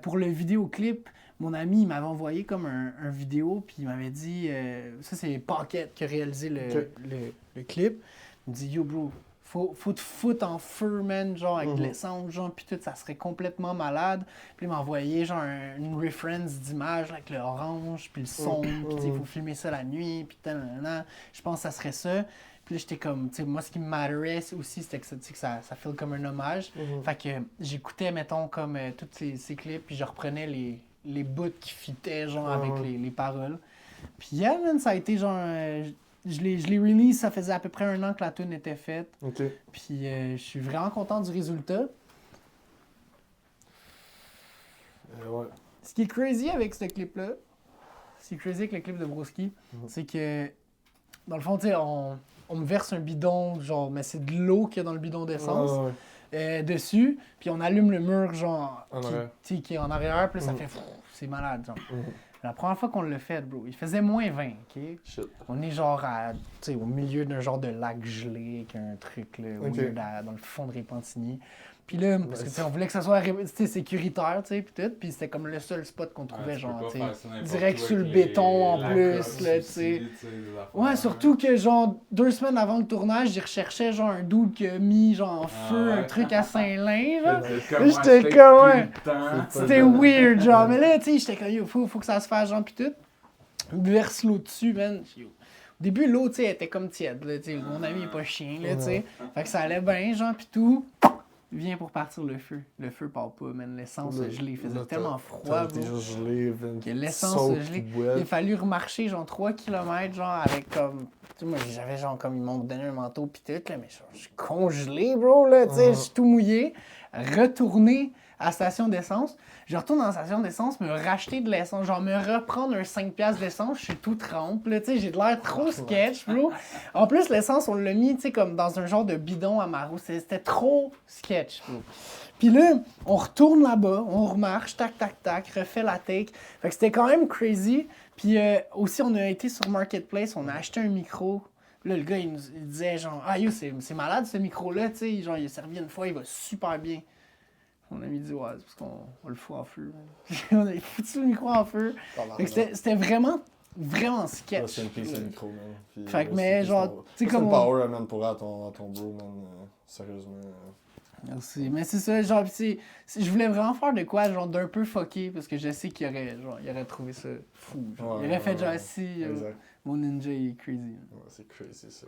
Pour le vidéoclip, mon ami il m'avait envoyé comme un vidéo, puis il m'avait dit, ça c'est Pocket qui a réalisé le clip. Il me dit, yo bro, faut te foutre en feu, man, genre avec de l'essence, genre, puis tout, ça serait complètement malade. Puis il m'a envoyé genre une reference d'image avec le orange, puis le son, puis il faut filmer ça la nuit, puis je pense que ça serait ça. Puis là, j'étais comme, tu sais, moi, ce qui me matterait aussi, c'était que ça file comme un hommage. Fait que j'écoutais, mettons, comme tous ces clips, puis je reprenais les bouts qui fitaient, genre, avec les paroles. Puis, yeah, man, ça a été, genre, je l'ai release, ça faisait à peu près 1 an que la tune était faite. Puis, je suis vraiment content du résultat. Ce qui est crazy avec ce clip-là, le clip de Broski, c'est que, dans le fond, tu sais, on me verse un bidon, genre, mais c'est de l'eau qu'il y a dans le bidon d'essence dessus, puis on allume le mur, genre, qui est en arrière, puis là, ça fait c'est malade, genre. La première fois qu'on l'a fait, bro, il faisait moins 20, ok? Shit. On est genre au milieu d'un genre de lac gelé, avec un truc, là, dans le fond de Repentigny. Puis là, parce que on voulait que ça soit sécuritaire, tu sais, puis tout, puis c'était comme le seul spot qu'on trouvait, genre, tu sais, direct sur le béton en plus, là, tu sais. Ouais, surtout que, genre, 2 semaines avant le tournage, j'ai recherché, genre, un dude qui a mis, genre, en feu un truc à Saint-Lin, là. J'étais comme, ouais, c'était weird, genre, mais là, tu sais, j'étais comme, yo, faut que ça se fasse, genre, puis tout. Il verse l'eau dessus, man. Au début, l'eau, tu sais, était comme tiède, là, tu sais, mon ami est pas chien, là, tu sais. Fait que ça allait bien, genre, puis tout. Vient pour partir le feu. Le feu part pas, man. L'essence gelée. Il faisait tellement froid, bro. Que l'essence gelée. Il a fallu remarcher, genre, 3 km, genre, avec comme. Tu sais, moi, j'avais, genre, comme ils m'ont donné un manteau pis tout, là, mais genre, je suis congelé, bro, là, tu sais, je suis tout mouillé. Retourner à la station d'essence. Je retourne dans la station d'essence, me racheter de l'essence, genre me reprendre un 5$ d'essence, je suis tout trempe, là, tu sais, j'ai de l'air trop sketch, bro. En plus, l'essence, on l'a mis, tu sais, comme dans un genre de bidon à Maro, c'était trop sketch, bro. Puis là, on retourne là-bas, on remarche, tac, tac, tac, refait la take. Fait que c'était quand même crazy. Puis aussi, on a été sur Marketplace, on a acheté un micro. Là, le gars, il disait genre, ah yo, c'est malade ce micro-là, tu sais, genre, il a servi une fois, il va super bien. On a mis dit, ouais, c'est parce qu'on le fout en feu. On a foutu le micro en feu. C'était vraiment sketch. C'est une piece de micro, man. Fait que, mais genre, tu sais, comme. C'est une power, man, pour à ton bro, man. Sérieusement. Merci. Mais c'est ça, genre, je voulais vraiment faire de quoi, genre, d'un peu fucké, parce que je sais qu'il aurait trouvé ça fou. Genre. Il aurait fait, genre, si mon ninja est crazy. Ouais, c'est crazy, ça.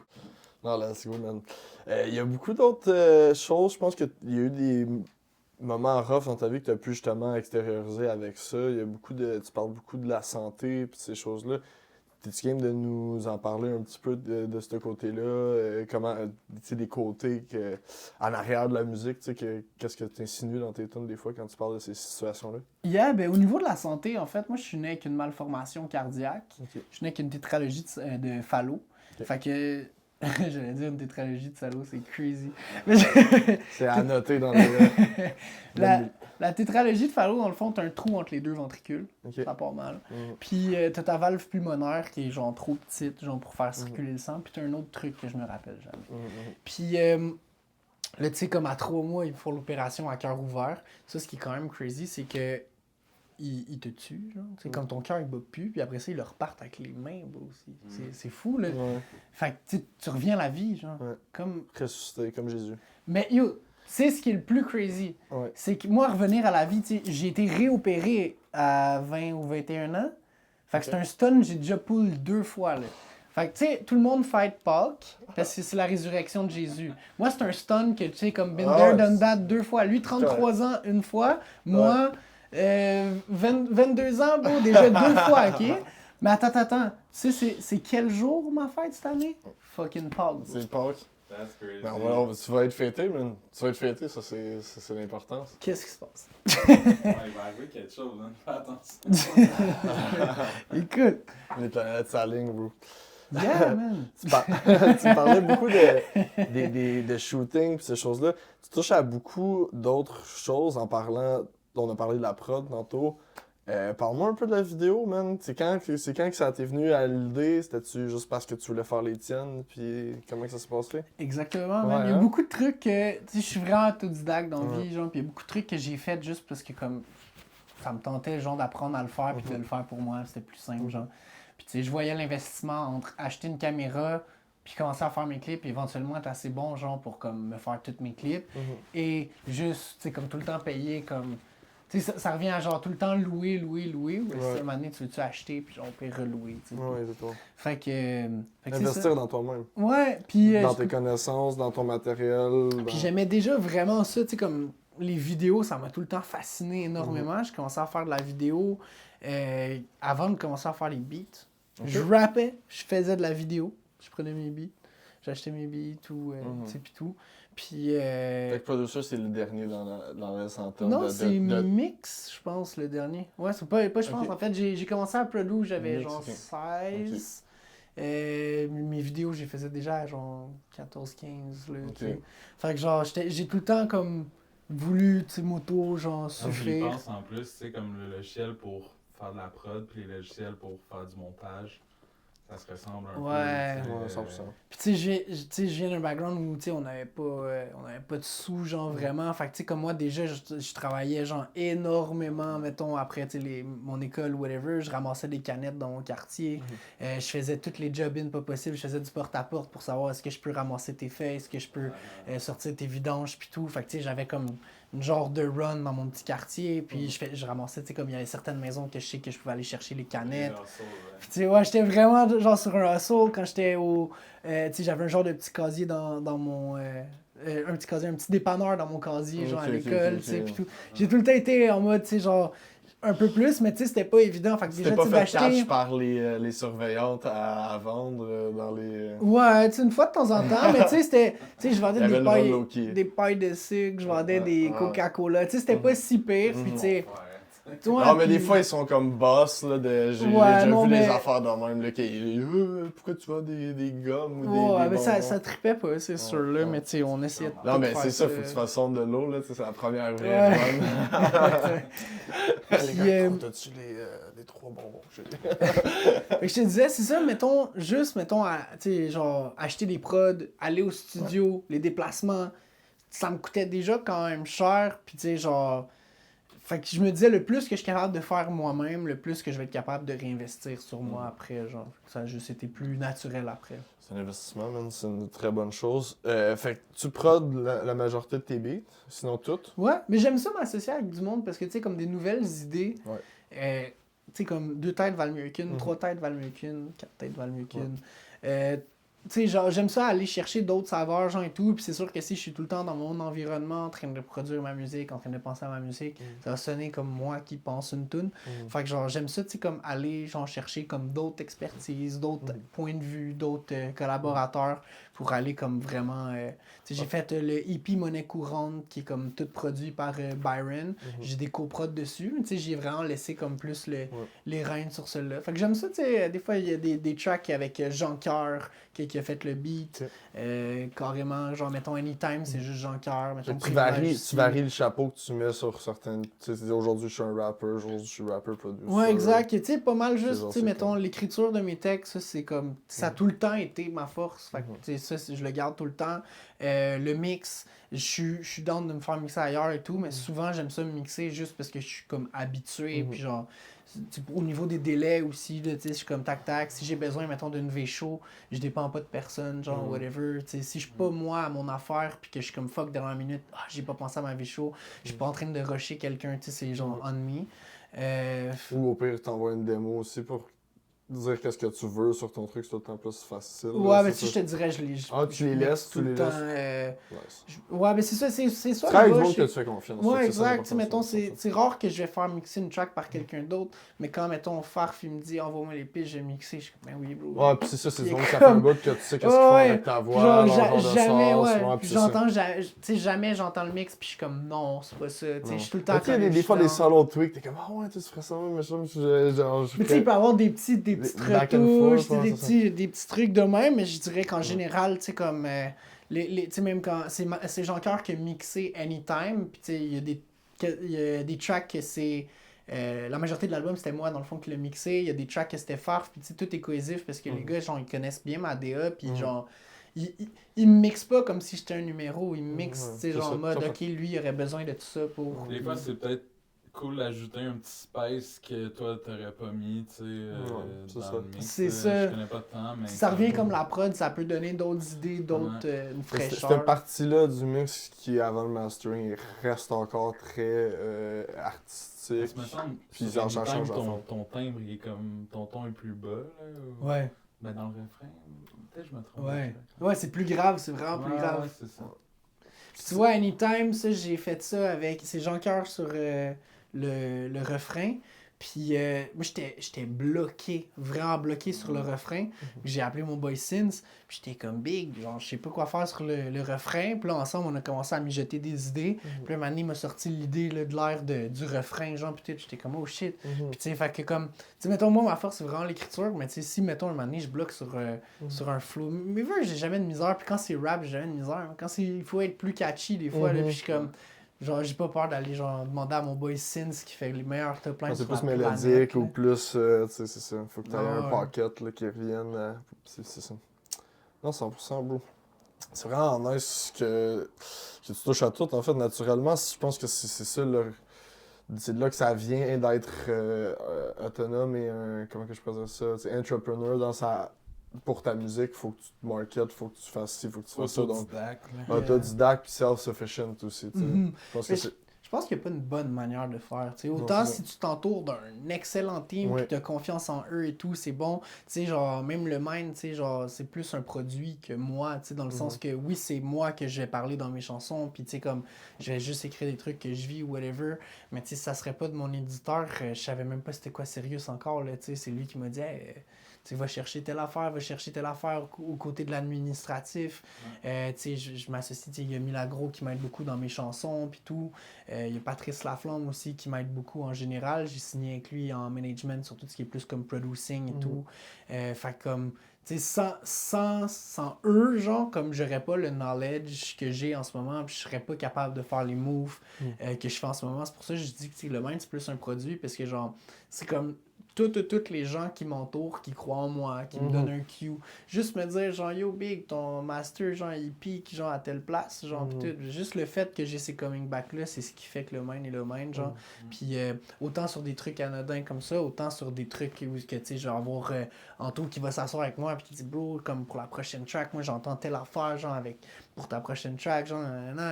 Non, let's go, man. Il y a beaucoup d'autres choses. Je pense qu'il y a eu moments rough dans ta vie que tu as pu justement extérioriser avec ça? Il y a tu parles beaucoup de la santé et ces choses-là. T'es-tu game de nous en parler un petit peu de ce côté-là? Comment, tu sais, des côtés en arrière de la musique, tu sais, qu'est-ce que tu insinues dans tes tunes des fois quand tu parles de ces situations-là? Yeah, ben au niveau de la santé, en fait, moi je suis né avec une malformation cardiaque. Ok. Je suis né avec une tétralogie de Fallot. Ok. Fait que, j'allais dire une tétralogie de Fallot, c'est crazy. C'est à noter dans les... La tétralogie de Fallot, dans le fond, t'as un trou entre les deux ventricules. Ok. Ça part mal. Mhm. Puis t'as ta valve pulmonaire qui est genre trop petite, genre pour faire circuler le sang. Puis t'as un autre truc que je me rappelle jamais. Mhm. Puis là, tu sais, comme à 3 mois, ils font l'opération à cœur ouvert. Ça, ce qui est quand même crazy, c'est que ils te tuent, genre. Tu sais, comme ton cœur, il bat plus, puis après ça, ils le repartent avec les mains, bro, aussi. C'est fou, là. Ouais. Fait que, tu sais, tu reviens à la vie, genre. Ouais. Comme... Ressuscité, comme Jésus. Mais yo, c'est ce qui est le plus crazy. Ouais. C'est que moi, revenir à la vie, tu sais, j'ai été réopéré à 20 ou 21 ans. Fait que Ok. c'est un stun, j'ai déjà pull 2 fois, là. Fait que, tu sais, tout le monde fight Pâques, parce que c'est la résurrection de Jésus. Moi, c'est un stun que, tu sais, comme been Ah there, ouais, done that 2 fois. Lui, 33 ans, 1 fois. Moi, 22 ans, bon, déjà 2 fois, OK? Mais attends. Tu sais, c'est quel jour ma fête cette année? Fucking Pâques. C'est le Pâques. That's crazy. Ben, voilà, tu vas être fêté, man. Tu vas être fêté, ça, c'est l'importance. Qu'est-ce qui se passe? Ouais, il va arriver quelque chose, hein. Fais attention. Écoute. Les planètes s'alignent, bro. Yeah, man. Tu parlais beaucoup de shooting et ces choses-là. Tu touches à beaucoup d'autres choses en parlant. On a parlé de la prod tantôt. Parle-moi un peu de la vidéo, man. C'est quand que ça t'est venu à l'idée? C'était-tu juste parce que tu voulais faire les tiennes? Puis comment que ça s'est passé? Exactement, man. Ouais, Il y a hein? beaucoup de trucs que. Tu sais, je suis vraiment autodidacte dans la Ouais. vie, genre. Puis il y a beaucoup de trucs que j'ai fait juste parce que, comme. Ça me tentait, genre, d'apprendre à le faire puis de le faire pour moi. C'était plus simple, genre. Puis, tu sais, je voyais l'investissement entre acheter une caméra puis commencer à faire mes clips et éventuellement être assez bon, genre, pour, comme, me faire tous mes clips. Et juste, tu sais, comme tout le temps payer, comme. Tu sais, ça revient à genre tout le temps louer. Ou à un moment donné, tu veux-tu acheter, puis genre, on peut relouer, tu sais. Ouais, c'est toi. Fait que c'est ça. Investir dans toi-même. Ouais, puis. Dans tes connaissances, dans ton matériel. Puis j'aimais déjà vraiment ça, tu sais, comme les vidéos, ça m'a tout le temps fasciné énormément. Je commençais à faire de la vidéo avant de commencer à faire les beats. Ok. Je rappais, je faisais de la vidéo, je prenais mes beats, j'achetais mes beats, ou, tu sais, puis tout. Puis... Fait que Producer, c'est le dernier dans la centaine. non, c'est Mix, je pense, le dernier. Ouais, c'est pas je pense. Ok. En fait, j'ai commencé à produire, j'avais Mix, genre ok. 16. Mes vidéos, j'ai faisais déjà à genre 14-15. Là, tu sais. Fait que genre, j'ai tout le temps comme voulu, tu sais, moto, genre, Ah, j'y souffler. pense en plus, tu sais, comme le logiciel pour faire de la prod, puis les logiciels pour faire du montage, ça se ressemble un Ouais. peu. Ouais, tu sais, 100%. Puis tu sais, je viens d'un background où, tu sais, on n'avait pas de sous, genre, vraiment. Fait que, tu sais, comme moi, déjà, je travaillais, genre, énormément, mettons, après, tu sais, mon école, whatever. Je ramassais des canettes dans mon quartier. Je faisais toutes les job-in pas possibles. Je faisais du porte-à-porte pour savoir est-ce que je peux ramasser tes feuilles, est-ce que je peux sortir tes vidanges, puis tout. Fait que, tu sais, j'avais comme une genre de run dans mon petit quartier. Puis je ramassais, tu sais, comme il y avait certaines maisons que je sais que je pouvais aller chercher les canettes. Puis, tu sais, ouais, j'étais vraiment genre sur un hustle quand j'étais au. Tu sais, j'avais un genre de petit casier dans mon. Un petit dépanneur dans mon casier, genre à Ok, l'école, ok, tu sais, ok. puis tout. J'ai tout le temps été en mode, tu sais, genre. Un peu plus, mais tu sais, c'était pas évident. Fait que C'était déjà, pas tu sais, fait d'acheter. catch par les surveillantes à vendre dans les... Ouais, tu sais, une fois de temps en temps, mais tu sais, c'était. Tu sais, je Il y vendais avait le run des low-key. pailles de sucre, je vendais des ouais. Coca-Cola. Tu sais, c'était pas si pire, puis tu sais. Non, mais des fois, ils sont comme boss, là, j'ai Ouais, déjà non, vu mais- les affaires de même, là, qui pourquoi tu vends des gommes ou des Ouais, mais ça bonbons? trippait pas, c'est sûr, là, ouais. mais tu sais, on essayait de. Non, tout mais faire c'est ça, faut que tu fasses son de l'eau, là, tu sais, c'est la première vraie Ouais. run. Les Puis, gars, comptes-tu les 3 bonbons que j'ai? Fait que je te disais, c'est ça, mettons, tu sais, genre, acheter des prods, aller au studio, les déplacements, ça me coûtait déjà quand même cher, puis tu sais, genre. Fait que je me disais, le plus que je suis capable de faire moi-même, le plus que je vais être capable de réinvestir sur moi après, genre. Ça a juste été plus naturel après. C'est un investissement, man, c'est une très bonne chose. Fait que tu prods la majorité de tes beats, sinon toutes. Ouais, mais j'aime ça m'associer avec du monde parce que, tu sais, comme des nouvelles idées, Ouais. tu sais, comme 2 têtes valent mieux qu'une, 3 têtes valent mieux qu'une, 4 têtes valent mieux qu'une. sais, genre, j'aime ça aller chercher d'autres saveurs, genre et tout. Puis c'est sûr que si je suis tout le temps dans mon environnement, en train de produire ma musique, en train de penser à ma musique, ça va sonner comme moi qui pense une tune. Fait que genre, j'aime ça, tu sais, comme aller, genre, chercher comme d'autres expertises, d'autres points de vue, d'autres collaborateurs pour aller comme vraiment. Tu sais, j'ai fait le EP Monnaie Courante qui est comme tout produit par Byron. J'ai des coprods dessus, mais tu sais, j'ai vraiment laissé comme plus les rênes sur celui-là. Fait que j'aime ça, tu sais, des fois, il y a des tracks avec Jean Coeur qui a fait le beat. Carrément, genre, mettons Anytime, c'est juste Jean Coeur. Tu varies le chapeau que tu mets sur certaines. Tu sais, aujourd'hui, je suis un rappeur, aujourd'hui, je suis rappeur producer. Ouais, exact. Tu sais, pas mal juste, genre, tu sais, c'est mettons, comme- l'écriture de mes textes, ça, c'est comme. Ça a tout le temps été ma force. Fait que, tu sais, ça, je le garde tout le temps. Le mix, je suis down de me faire mixer ailleurs et tout, mais souvent, j'aime ça me mixer juste parce que je suis comme habitué. Puis genre, au niveau des délais aussi, là, tu sais, je suis comme tac-tac. Si j'ai besoin, mettons, d'une V-show, je dépends pas de personne, genre, whatever. Tu sais, si je suis pas moi à mon affaire, puis que je suis comme fuck dernière minute, j'ai pas pensé à ma V-show, je suis pas en train de rusher quelqu'un, tu sais, c'est genre on me. Ou au pire, t'envoies une démo aussi pour dire qu'est-ce que tu veux sur ton truc, c'est tout le temps plus facile. Ouais, là, mais c'est si je ça. te dirais, Tu les laisses, tout tu le les temps. laisses. Ouais, mais c'est ça, c'est ça. Tu travailles le avec gars, monde que tu fais confiance. Ouais, c'est ça exact. Tu sais, l'important, mettons, c'est rare que je vais faire mixer une track par quelqu'un d'autre, mais quand, mettons, Farf, il me dit, envoie-moi les pistes, je vais mixer, je suis comme, ben oui, bro. Ouais, pis c'est ça, c'est Puis du il monde est qui a fait un comme- bout que tu sais qu'est-ce qu'ils Ouais, font ouais. avec ta voix, Genre, leur genre de jamais, sauce, ouais. ouais, Puis pis c'est ça. tu sais, jamais j'entends le mix, puis je suis comme, non, c'est pas ça. Tu sais, je suis tout le temps Mais tu sais, des fois, des down. solo tweaks, t'es comme, ah ouais, tu ferais ça, mais genre, je Mais tu sais, il peut y avoir des petites back and retouches, forth, des ouais, des petits trucs de même, mais je dirais qu'en général, tu sais, comme. Tu sais, même quand. C'est Jean-Cœur qui a mixé Anytime, puis tu sais, il y a des tracks que c'est. La majorité de l'album, c'était moi, dans le fond, qui l'a mixé. Il y a des tracks que c'était Farf, puis tu sais, tout est cohésif parce que les gars, genre, ils connaissent bien ma DA, puis genre. Ils me mixent pas comme si j'étais un numéro, ils me mixent, tu sais, genre en mode, ok, lui, il aurait besoin de tout ça pour. Des fois, c'est peut-être cool d'ajouter un petit spice que toi, t'aurais pas mis, tu sais, c'est ça. dans le mix. C'est ça. Je connais pas tant, mais... Ça revient comme la prod, ça peut donner d'autres idées, d'autres. Une fraîcheur. Cette partie-là du mix qui est avant le mastering reste encore très artistique. Ça me semble, Puis sur ça change à fond. ton timbre, il est comme... Ton ton est plus bas, là, ou... Ouais. Ben, dans le refrain, peut-être je me trompe. Ouais. Ouais, c'est plus grave, c'est vraiment plus grave. Ouais, c'est ça. Puis tu vois, Anytime, ça, j'ai fait ça avec. C'est Jean Coeur sur le refrain. Puis moi, j'étais bloqué, vraiment bloqué sur le refrain. J'ai appelé mon boy Sins. Puis j'étais comme big, genre, je sais pas quoi faire sur le refrain. Puis là, ensemble, on a commencé à mijoter des idées. Puis là, un moment donné, il m'a sorti l'idée là, de l'air du refrain, genre, puis j'étais comme oh shit. Puis tu sais, fait que comme, tu sais, mettons, moi, ma force, c'est vraiment l'écriture. Mais tu sais, si, mettons, un moment donné, je bloque sur un flow. Mais vu j'ai jamais de misère. Puis quand c'est rap, j'ai jamais de misère. Quand il faut être plus catchy, des fois, là, puis je suis comme. Genre, j'ai pas peur d'aller genre demander à mon boy Sins qui fait les meilleurs top lines C'est sur plus la planète, mélodique là. ou plus, tu sais, c'est ça. Faut que tu aies un Ouais. pocket là, qui revienne. C'est ça. Non, 100%, bro. C'est vraiment nice que tu touches à tout, en fait, naturellement. Je pense que c'est ça, c'est de là que ça vient d'être autonome et un, comment que je pourrais dire ça, entrepreneur dans pour ta musique, faut que tu te marketes, faut que tu fasses ci, faut que tu fasses ça. Donc, Autodidacte, là. autodidacte puis self-sufficient aussi, tu sais. Mhm. Je pense Mais que c'est... Je pense qu'il n'y a pas une bonne manière de faire. T'sais. Non, Autant c'est si tu t'entoures d'un excellent team Ouais. et tu as confiance en eux et tout, c'est bon. T'sais, genre, même le mind, genre, c'est plus un produit que moi, dans le sens que oui, c'est moi que je vais parler dans mes chansons, puis comme je vais juste écrire des trucs que je vis ou whatever, mais ça serait pas de mon éditeur, je savais même pas c'était quoi Sirius encore. Là, c'est lui qui m'a dit hey, va chercher telle affaire aux côtés de l'administratif. Je m'associe, il y a Milagro qui m'aide beaucoup dans mes chansons, puis tout. Il y a Patrice Laflamme aussi qui m'aide beaucoup en général. J'ai signé avec lui en management sur tout ce qui est plus comme producing et tout. Fait comme, tu sais, sans eux, genre, comme j'aurais pas le knowledge que j'ai en ce moment, puis je serais pas capable de faire les moves que je fais en ce moment. C'est pour ça que je dis que le mind, c'est plus un produit, parce que, genre, c'est comme toutes les gens qui m'entourent, qui croient en moi, qui me donnent un cue. Juste me dire, genre, yo, big, ton master, genre, il pique, genre, à telle place, genre, pis tout. Juste le fait que j'ai ces coming back-là, c'est ce qui fait que le mind est le mind, genre. Puis autant sur des trucs anodins comme ça, autant sur des trucs où, que, tu sais, je vais avoir Anto qui va s'asseoir avec moi, puis qui dit, bro, comme pour la prochaine track, moi, j'entends telle affaire, genre, pour ta prochaine track, genre,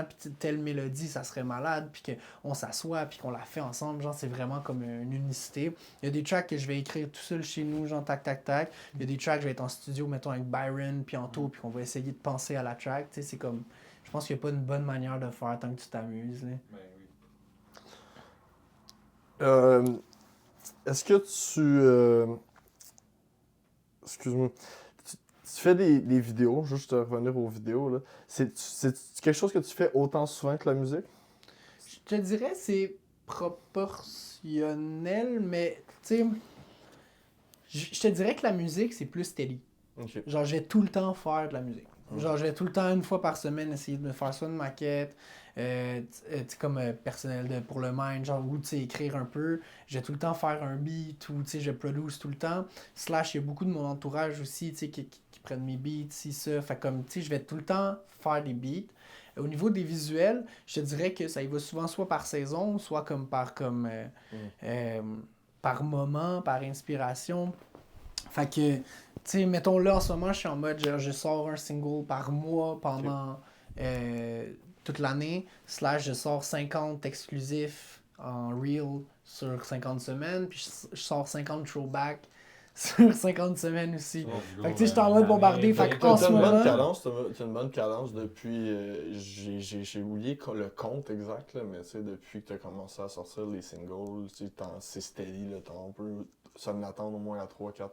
puis telle mélodie, ça serait malade, puis qu'on s'assoit, puis qu'on la fait ensemble, genre, c'est vraiment comme une unicité. Il y a des tracks que je vais écrire tout seul chez nous, genre tac, tac, tac. Il y a des tracks, je vais être en studio, mettons, avec Byron, puis Anto, puis on va essayer de penser à la track. Tu sais, c'est comme... Je pense qu'il n'y a pas une bonne manière de faire tant que tu t'amuses, là. Ben oui. Est-ce que excuse-moi. Tu fais des vidéos, juste te revenir aux vidéos, là. C'est quelque chose que tu fais autant souvent que la musique? Je te dirais c'est proportionnel, mais tu sais, je te dirais que la musique, c'est plus steady. Ok. Genre, je vais tout le temps faire de la musique. Genre, je vais tout le temps, une fois par semaine, essayer de me faire soit une maquette, comme personnel pour le mind, genre, ou tu sais, écrire un peu. Je vais tout le temps faire un beat, ou tu sais, je produce tout le temps. Slash, il y a beaucoup de mon entourage aussi, tu sais, qui prennent mes beats, si, ça. Fait comme, tu sais, je vais tout le temps faire des beats. Au niveau des visuels, je te dirais que ça y va souvent soit par saison, soit comme par moment, par inspiration. Fait que, tu sais, mettons là en ce moment, je suis en mode, je sors un single par mois pendant toute l'année, slash je sors 50 exclusifs en reel sur 50 semaines, puis je sors 50 throwbacks sur 50 semaines aussi. Fait que tu sais, je suis en mode bombardé. Fait qu'en ce moment... T'as une bonne cadence depuis... j'ai oublié le compte exact, là, mais tu sais, depuis que t'as commencé à sortir les singles, tu sais, c'est steady, là, on peut s'en attendre au moins à 3-4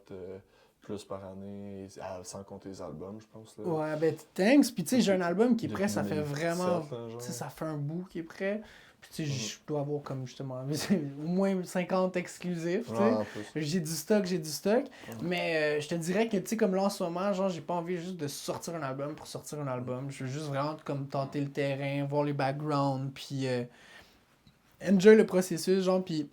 plus par année, sans compter les albums, je pense. Là. Ouais, ben thanks. Puis tu sais, j'ai un album qui est prêt, Depuis ça fait 2017, vraiment... là, genre. Tu sais, ça fait un bout qui est prêt. Puis tu sais, je dois avoir comme justement au moins 50 exclusifs, tu sais. Ouais, en plus. J'ai du stock. Mais je te dirais que, tu sais, comme là en ce moment, genre, j'ai pas envie juste de sortir un album pour sortir un album. Je veux juste vraiment comme tenter le terrain, voir les backgrounds, puis enjoy le processus, genre, puis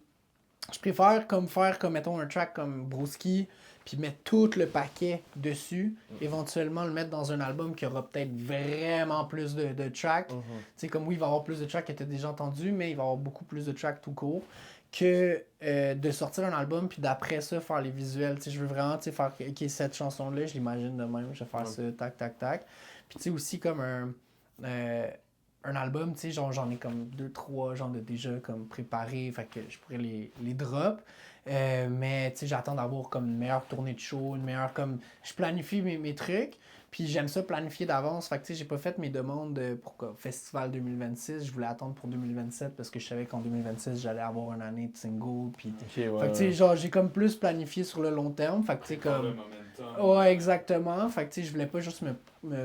je préfère comme faire, comme mettons, un track comme Broski, puis mettre tout le paquet dessus, éventuellement le mettre dans un album qui aura peut-être vraiment plus de tracks. Tu sais, comme oui, il va y avoir plus de tracks que tu as déjà entendu, mais il va y avoir beaucoup plus de tracks tout court que de sortir un album, puis d'après ça, faire les visuels. Tu sais, je veux vraiment, tu sais, faire, OK, cette chanson-là, je l'imagine de même, je vais faire ça, tac, tac, tac. Puis tu sais, aussi comme un album, tu sais, genre, j'en ai comme 2-3 genre de déjà comme préparés, fait que je pourrais les drop. Mais tu sais, j'attends d'avoir comme une meilleure tournée de show, une meilleure comme... Je planifie mes trucs, puis j'aime ça planifier d'avance. Fait que tu sais, j'ai pas fait mes demandes pour Festival 2026. Je voulais attendre pour 2027 parce que je savais qu'en 2026, j'allais avoir une année de single. Puis... Okay, ouais, fait que tu sais, genre, j'ai comme plus planifié sur le long terme. Fait que tu sais, comme... Ouais, exactement. Fait que tu sais, je voulais pas juste me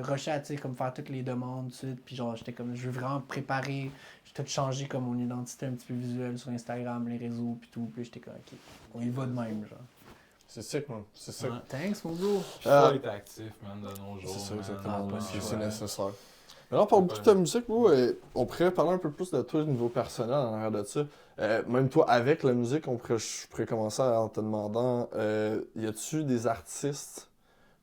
rusher à, tu sais, comme faire toutes les demandes tout de suite. Puis genre, j'étais comme, je veux vraiment préparer. J'ai tout changé comme mon identité un petit peu visuelle sur Instagram, les réseaux, puis tout. Puis j'étais comme, OK, on y va de même, genre. C'est sick, man. C'est sick. Ouais. Thanks, mon bro. Faut être actif, man, de nos jours. C'est ça, man. exactement. Ah, C'est ouais. nécessaire. Maintenant, on parle beaucoup de ta musique, bro. On pourrait parler un peu plus de toi au niveau personnel en arrière de ça. Même toi, avec la musique, je pourrais commencer en te demandant, y a-tu des artistes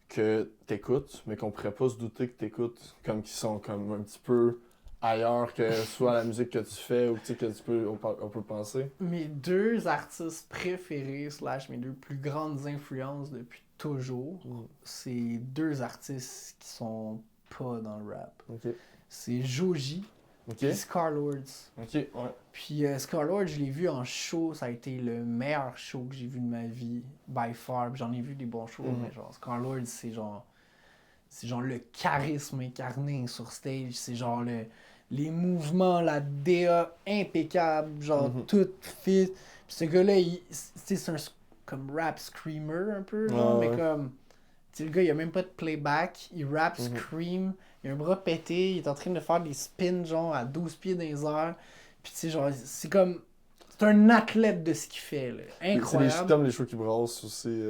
que t'écoutes, mais qu'on pourrait pas se douter que t'écoutes, comme qui sont comme un petit peu ailleurs que soit la musique que tu fais ou que on peut penser? Mes deux artistes préférés, slash mes deux plus grandes influences depuis toujours, c'est deux artistes qui sont pas dans le rap. Ok. C'est Joji et Scarlords. Ok, ouais. Puis Scarlord, je l'ai vu en show, ça a été le meilleur show que j'ai vu de ma vie, by far. Puis j'en ai vu des bons shows, mais genre Scarlord, c'est genre le charisme incarné sur stage, c'est genre les mouvements, la DA impeccable, genre tout fit. Puis ce gars-là, c'est un comme rap screamer un peu, genre, mais comme... Tu sais, le gars, il a même pas de playback, il rap, scream, il a un bras pété, il est en train de faire des spins, genre, à 12 pieds dans les airs. Puis tu sais, genre, c'est comme... C'est un athlète de ce qu'il fait, là. Incroyable. C'est les shows qui brassent aussi.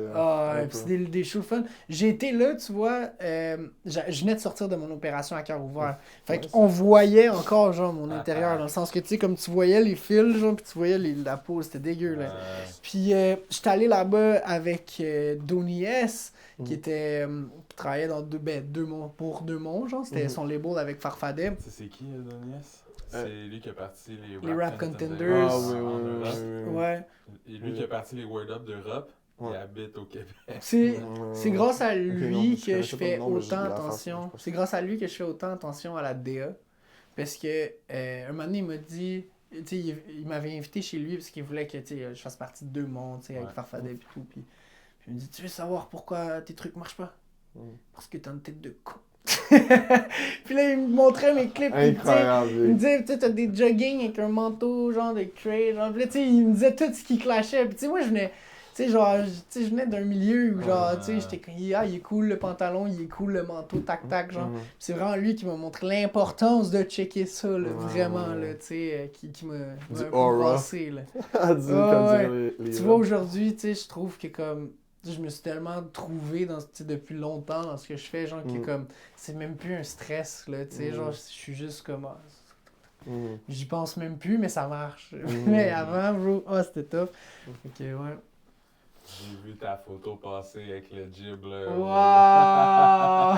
Puis c'est des shows fun. J'ai été là, tu vois, je venais de sortir de mon opération à cœur ouvert. Fait qu'on voyait encore, genre, mon intérieur, dans le sens que, tu sais, comme tu voyais les fils, genre, puis tu voyais la peau, c'était dégueu, là. Puis j'étais allé là-bas avec Donny S, qui était qui travaillait dans pour Deux Monts, genre, c'était son label avec Farfadet. C'est qui, Donies? C'est lui qui a parti les Rap Contenders. Ah oui. Ouais. Et lui qui a parti les Word Up d'Europe. Il habite au Québec. C'est grâce à lui non, que je fais nom, mais j'ai autant de la face, attention. je pense. C'est grâce à lui que je fais autant attention à la DA. Parce que un moment donné, il m'a dit tu sais, il m'avait invité chez lui parce qu'il voulait que, tu sais, je fasse partie de 2 mondes, tu sais, avec Ouais. Farfadet et tout. Puis il me dit, tu veux savoir pourquoi tes trucs marchent pas? Parce que t'as une tête de con. Puis là, il me montrait mes clips. Puis, tu sais, Incroyable. il me disait, tu sais, t'as des jogging avec un manteau, genre de cray, genre. Puis là, tu sais, il me disait tout ce qui clashait. Puis, tu sais, moi, je venais, tu sais, genre, tu sais, je venais d'un milieu où, genre, tu sais, j'étais comme, ah, il est cool le pantalon, il est cool le manteau, tac, genre. Puis c'est vraiment lui qui m'a montré l'importance de checker ça, là, vraiment, là, tu sais, qui m'a Du un peu aura. brassé, là. Comme Ouais, dirait les Tu vois, aujourd'hui, tu sais, je trouve que comme. Je me suis tellement trouvé dans, tu sais, depuis longtemps dans ce que je fais, genre, que comme. C'est même plus un stress, là, tu sais, genre, je suis juste comme. J'y pense même plus, mais ça marche. Mais avant, bro, c'était top. Ok, ouais. J'ai vu ta photo passer avec le jib, là. Waouh!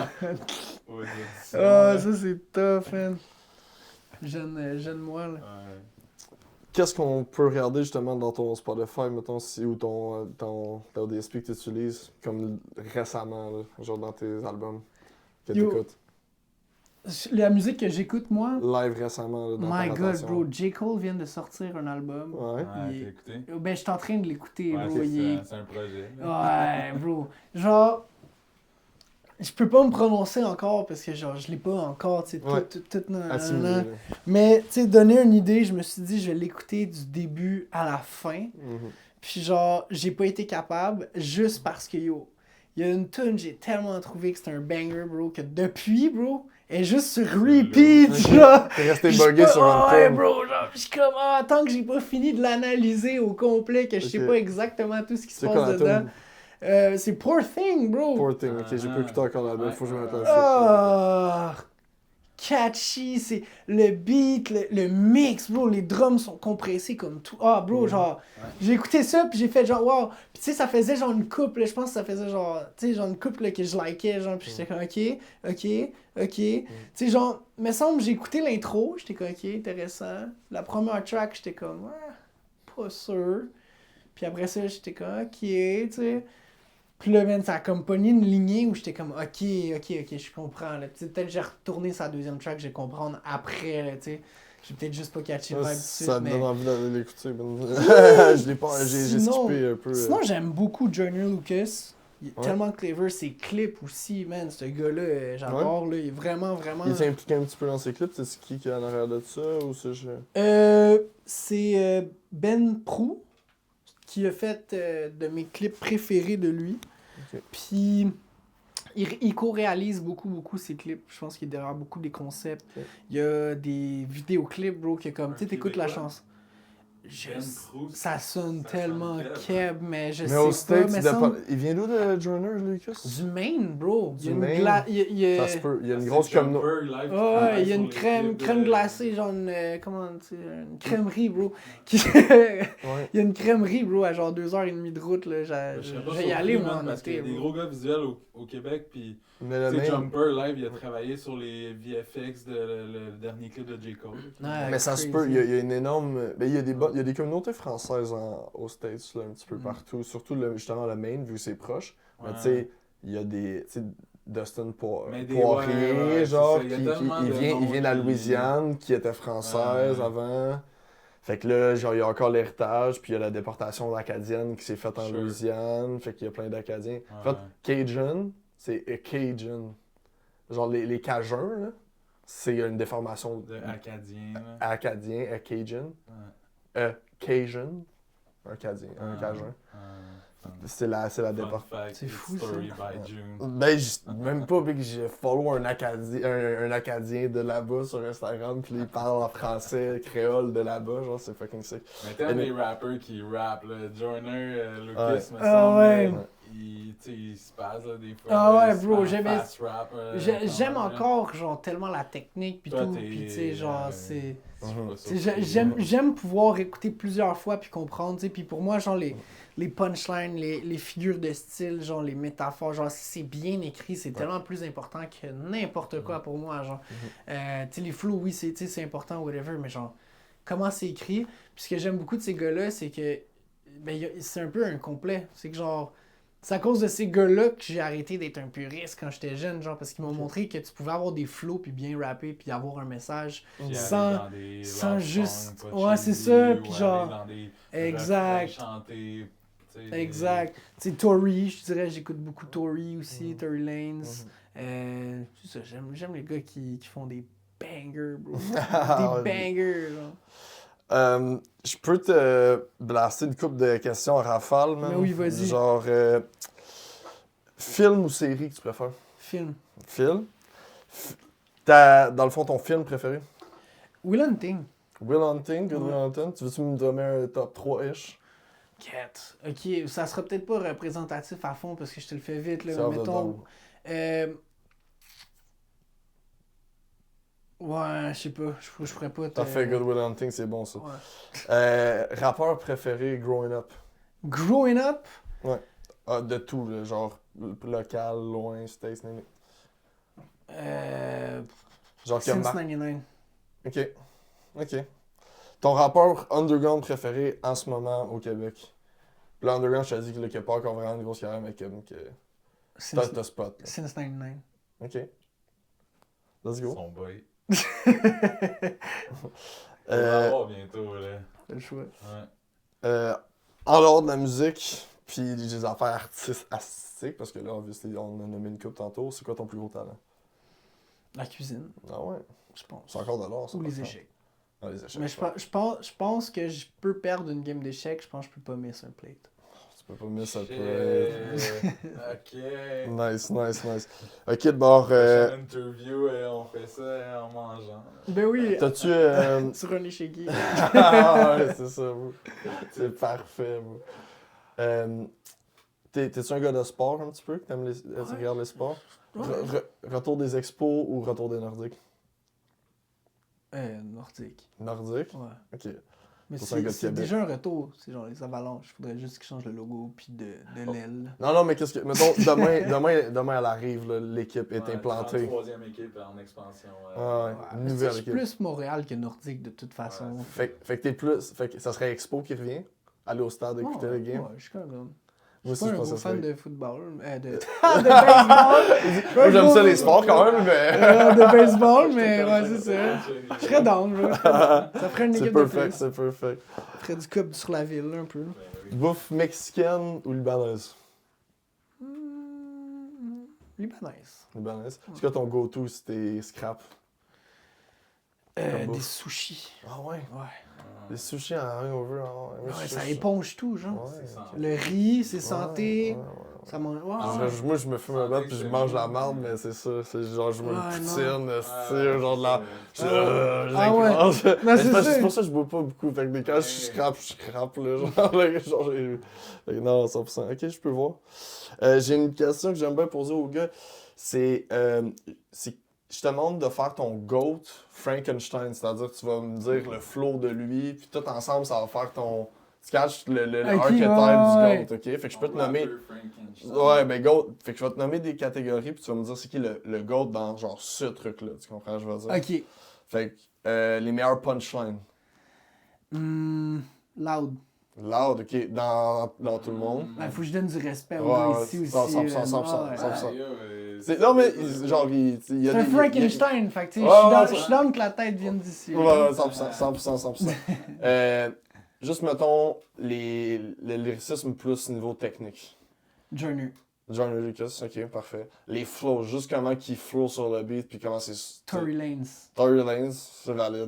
Aux éditions, Oh, là. ça c'est tough, man. Jeune moi, là. Ouais. Qu'est-ce qu'on peut regarder justement dans ton Spotify, mettons, ou ton DSP que tu utilises, comme récemment, là, genre dans tes albums que Yo. t'écoutes? La musique que j'écoute, moi. Live récemment, là, dans ta My God, rotation. bro. J. Cole vient de sortir un album. Ouais. Ouais, Il- t'as écouté? Ben, je suis en train de l'écouter, Ouais, bro. c'est un projet. là. Ouais, bro. Genre, je peux pas me prononcer encore parce que, genre, je l'ai pas encore, tu sais, Ouais. tout, Assimilé, là. Mais, tu sais, donner une idée, je me suis dit, je vais l'écouter du début à la fin. Puis, genre, j'ai pas été capable juste parce que, yo, il y a une tune, j'ai tellement trouvé que c'était un banger, bro, que depuis, bro, elle est juste sur repeat, Ok. genre. T'es resté Puis je buggé suis sur pas- un ouais, thème. bro, genre, je suis comme, tant que j'ai pas fini de l'analyser au complet, que je sais Ok. pas exactement tout ce qui se C'est quoi passe la dedans. tune? C'est Poor Thing, bro. Poor Thing, ok, j'ai pas écouté encore l'album, Ouais. faut que je me mette là-dessus. Ah, catchy, c'est le beat, le mix, bro, les drums sont compressés comme tout. Ah, bro, genre, j'ai écouté ça, puis j'ai fait genre, wow. Puis tu sais, ça faisait genre une couple, je pense que ça faisait genre, tu sais, genre une couple là, que je likais, genre, puis j'étais comme, ok. Tu sais, genre, me semble, j'ai écouté l'intro, j'étais comme, ok, intéressant. La première track, j'étais comme, pas sûr. Puis après ça, j'étais comme, ok, tu sais. Puis là, man, ça a comme pogné une lignée où j'étais comme, ok, je comprends. Là. Peut-être que j'ai retourné sa deuxième track, je vais comprendre après, là, tu sais. J'ai peut-être juste pas catché le vibe tout de suite, Ça me mais... donne envie d'aller l'écouter. Je l'ai pas, j'ai Sinon- skippé un peu. Sinon, j'aime beaucoup Joyner Lucas. Il est Ouais. tellement clever, ses clips aussi, man. Ce gars-là, j'adore, là. Il est vraiment... Il s'est impliqué un petit peu dans ses clips, c'est qui est en arrière de ça ou ça C'est Ben Prou qui a fait de mes clips préférés de lui. Ok. Puis il co-réalise beaucoup ses clips. Je pense qu'il est derrière beaucoup des concepts. Ok. Il y a des vidéoclips, bro, que comme, Un tu sais, t'écoutes la Québécois? chanson. Ben Proust. Ça sonne Ça tellement sonne keb, mais je Mais au sais pas. States, Mais semble... il vient d'où le Joyner, Lucas? Du Maine, bro. Il y a Du une Maine? gla... il y a... Ça se peut, il y a une C'est grosse communauté. Jumper live qui Ouais, travaille il y a sur une les crème clips de- crème glacée, genre une... comment, tu sais, une crèmerie, bro. Qui... Ouais. Il y a une crèmerie, bro, à genre 2h30 de route, là. Je Je serais pas vais y surpris, aller, man, moi, en parce qu'il y été, a des bro. gros gars visuels au Québec, puis Mais le tu sais, même. Jumper live, il a travaillé sur les VFX de le dernier clip de J. Cole. Ouais. Mais ça se crazy. peut, il y a une énorme. Ben, il y a des communautés françaises aux States, là, un petit peu partout. Surtout justement le Maine, vu que c'est proche. Mais Ouais. tu sais, il y a des. Tu sais, Dustin Mais des- Poirier, ouais, c'est genre, ça, il y a tellement de il vient noms de la qui- Louisiane, qui était française Ouais. avant. Fait que là, genre, il y a encore l'héritage, puis il y a la déportation acadienne qui s'est faite en Sure. Louisiane. Fait qu'il y a plein d'Acadiens. En Ouais. fait, Cajun, c'est a Cajun. Genre, les Cajuns, là, c'est une déformation De Acadien. là. acadien, a Cajun. Ouais. Cajun, un Acadien, un Cajun. C'est la Fun déportation. fact, C'est it's fou, story ça. by June. Ben, même pas, puis que j'ai follow un Acadien de là-bas sur Instagram, puis il parle en français, créole de là-bas, genre, c'est fucking sick. Mais t'aimes les rappers qui rappent, là. Joyner, Lucas, Ouais. me semble, Ah ouais. il, tu sais, il se passe, là, des fois. Ah là, ouais, il se bro, fait en j'aimais- fast rap, J'aime quand même, là. encore, genre, tellement la technique, pis Toi, tout, t'es- pis tu sais, genre, c'est... Je suis pas Tu sais, surpris, j'aime pouvoir écouter plusieurs fois puis comprendre, tu sais, puis pour moi, genre, les punchlines, les figures de style, genre, les métaphores, genre, si c'est bien écrit, c'est tellement plus important que n'importe quoi pour moi, genre. Tu sais, les flows, oui, tu sais, c'est important, whatever, mais genre, comment c'est écrit. Puis ce que j'aime beaucoup de ces gars-là, c'est que, ben, c'est un peu un complet. C'est que, genre, C'est à cause de ces gars-là que j'ai arrêté d'être un puriste quand j'étais jeune, genre, parce qu'ils m'ont montré que tu pouvais avoir des flows, puis bien rapper, puis avoir un message Puis sans... aller dans des sans love juste- songs, pas ouais, c'est cheesy, ça, ou puis aller genre- dans des Exact. refrains chantés, tu sais, Exact. Tu sais, Tory, je dirais, j'écoute beaucoup Tory aussi, Mhm. Tory Lanez. C'est ça, j'aime les gars qui font des bangers, bro. Des bangers, genre. Je peux te blaster une couple de questions en rafale, man. Mais oui, vas-y. Genre, film ou série que tu préfères? Film. Film. Dans le fond, ton film préféré? Will Hunting. Will Hunting, Good Ouais. Will Hunting. Tu veux-tu me donner un top 3-ish? Cat. Ok, ça sera peut-être pas représentatif à fond parce que je te le fais vite, là. C'est Mais off the mettons. dome. Ouais, je sais pas. Je pourrais pas te. T'as fait Good Will Hunting, c'est bon ça. Ouais. Rappeur préféré growing up? Growing up. Ah, de tout, là, genre local, loin, States, name it. Genre que Since ma- 99. Ok. Ton rappeur underground préféré en ce moment au Québec? L'underground, je te dis qu'il n'y a pas encore vraiment une grosse carrière, mais comme que Since, t'as spot. Là. since 99. Ok. Let's go. Son boy. On va Euh, voir bientôt, là. C'est le choix. Ouais. En dehors de la musique, puis des affaires artistiques, parce que là, obviously, on a nommé une coupe tantôt, c'est quoi ton plus gros talent? La cuisine, Ah ouais? je pense. C'est encore de l'or, ça. Ou par les contre. échecs. Ah, les échecs. Mais je pense que je peux perdre une game d'échecs. Je pense que je peux pas miss un plate. Tu peux pas miss un Shit. peu. Ok. Nice. Ok, bon, Prochaine interview, on fait ça en mangeant. Ben oui. t'as-tu... Sur un échiquier. Ah ouais, c'est ça, bro. C'est parfait, bro. T'es-tu un gars de sport un petit peu? Tu regardes les sports? Ouais. Retour des expos ou retour des Nordiques? Nordique. Nordique? Ouais. Ok. Mais Pour ça, un gars de c'est Québec. déjà un retour. C'est genre les avalanches. Faudrait juste qu'ils changent le logo puis de l'aile. Non, mais qu'est-ce que. Mettons, demain elle arrive, là, l'équipe est implantée. 3e équipe en expansion. Ah ouais, Ouais, une mais nouvelle c'est équipe. plus Montréal que Nordique de toute façon. Ouais, Fait que t'es plus. Fait que ça serait Expo qui revient? Aller au stade écouter le game? Ouais, je suis quand même. Moi Je suis aussi, pas je un pense gros que ça fan serait. de football. De baseball. Moi, j'aime ça les sports quand même, mais. De baseball, mais ouais, c'est ça. Je serais down, là. Ça ferait une C'est équipe de perfect, plus. c'est perfect. Ça ferait du cup sur la ville, un peu. Ben oui. Bouffe mexicaine ou libanaise? Libanaise. Libanaise. Est-ce que ton go-to c'était scrap? Comme Des bouffe. sushis. Ah ouais? Ouais. Des sushis en hangover. Ouais, ça éponge tout, genre. Ouais, C'est ok. santé. Le riz, c'est santé. Ouais, ouais. Ça mange. Ouais, Ah, ouais. Moi, je me fume un bat puis je mange la marde, mais c'est ça. C'est genre, je me Ouais, poutine, Ouais, genre de la. Ah ouais. C'est Non, c'est ça. pour ça que je bois pas beaucoup. Fait que quand je scrape, là. Non, 100%. Ok, je peux voir. J'ai une question que j'aime bien poser aux gars. C'est. Je te demande de faire ton GOAT Frankenstein, c'est-à-dire que tu vas me dire le flow de lui, puis tout ensemble, ça va faire ton. Tu caches le Ok, archetype ouais. du GOAT, ok? Fait que je peux te nommer. Frankenstein. Ouais, ben GOAT. Fait que je vais te nommer des catégories, puis tu vas me dire c'est qui le GOAT dans genre ce truc-là. Tu comprends ce que je veux dire? Ok. Fait que les meilleurs punchlines. Loud. Loud, ok, dans tout le monde. Il faut que je donne du respect aux Ouais, gars ouais, ici aussi. 100%, là. 100%, Ouais. 100%. Non, mais genre, il y a C'est un des. Frankenstein, fait que tu sais, Ouais, ouais, je suis down que la tête vienne d'ici. Ouais, 100%. Juste, mettons, le lyricisme plus niveau technique. Journey. John Lucas, ok, parfait. Les flows, juste comment qu'il flow sur le beat, puis comment c'est. Tory Lanez. Tory Lanez,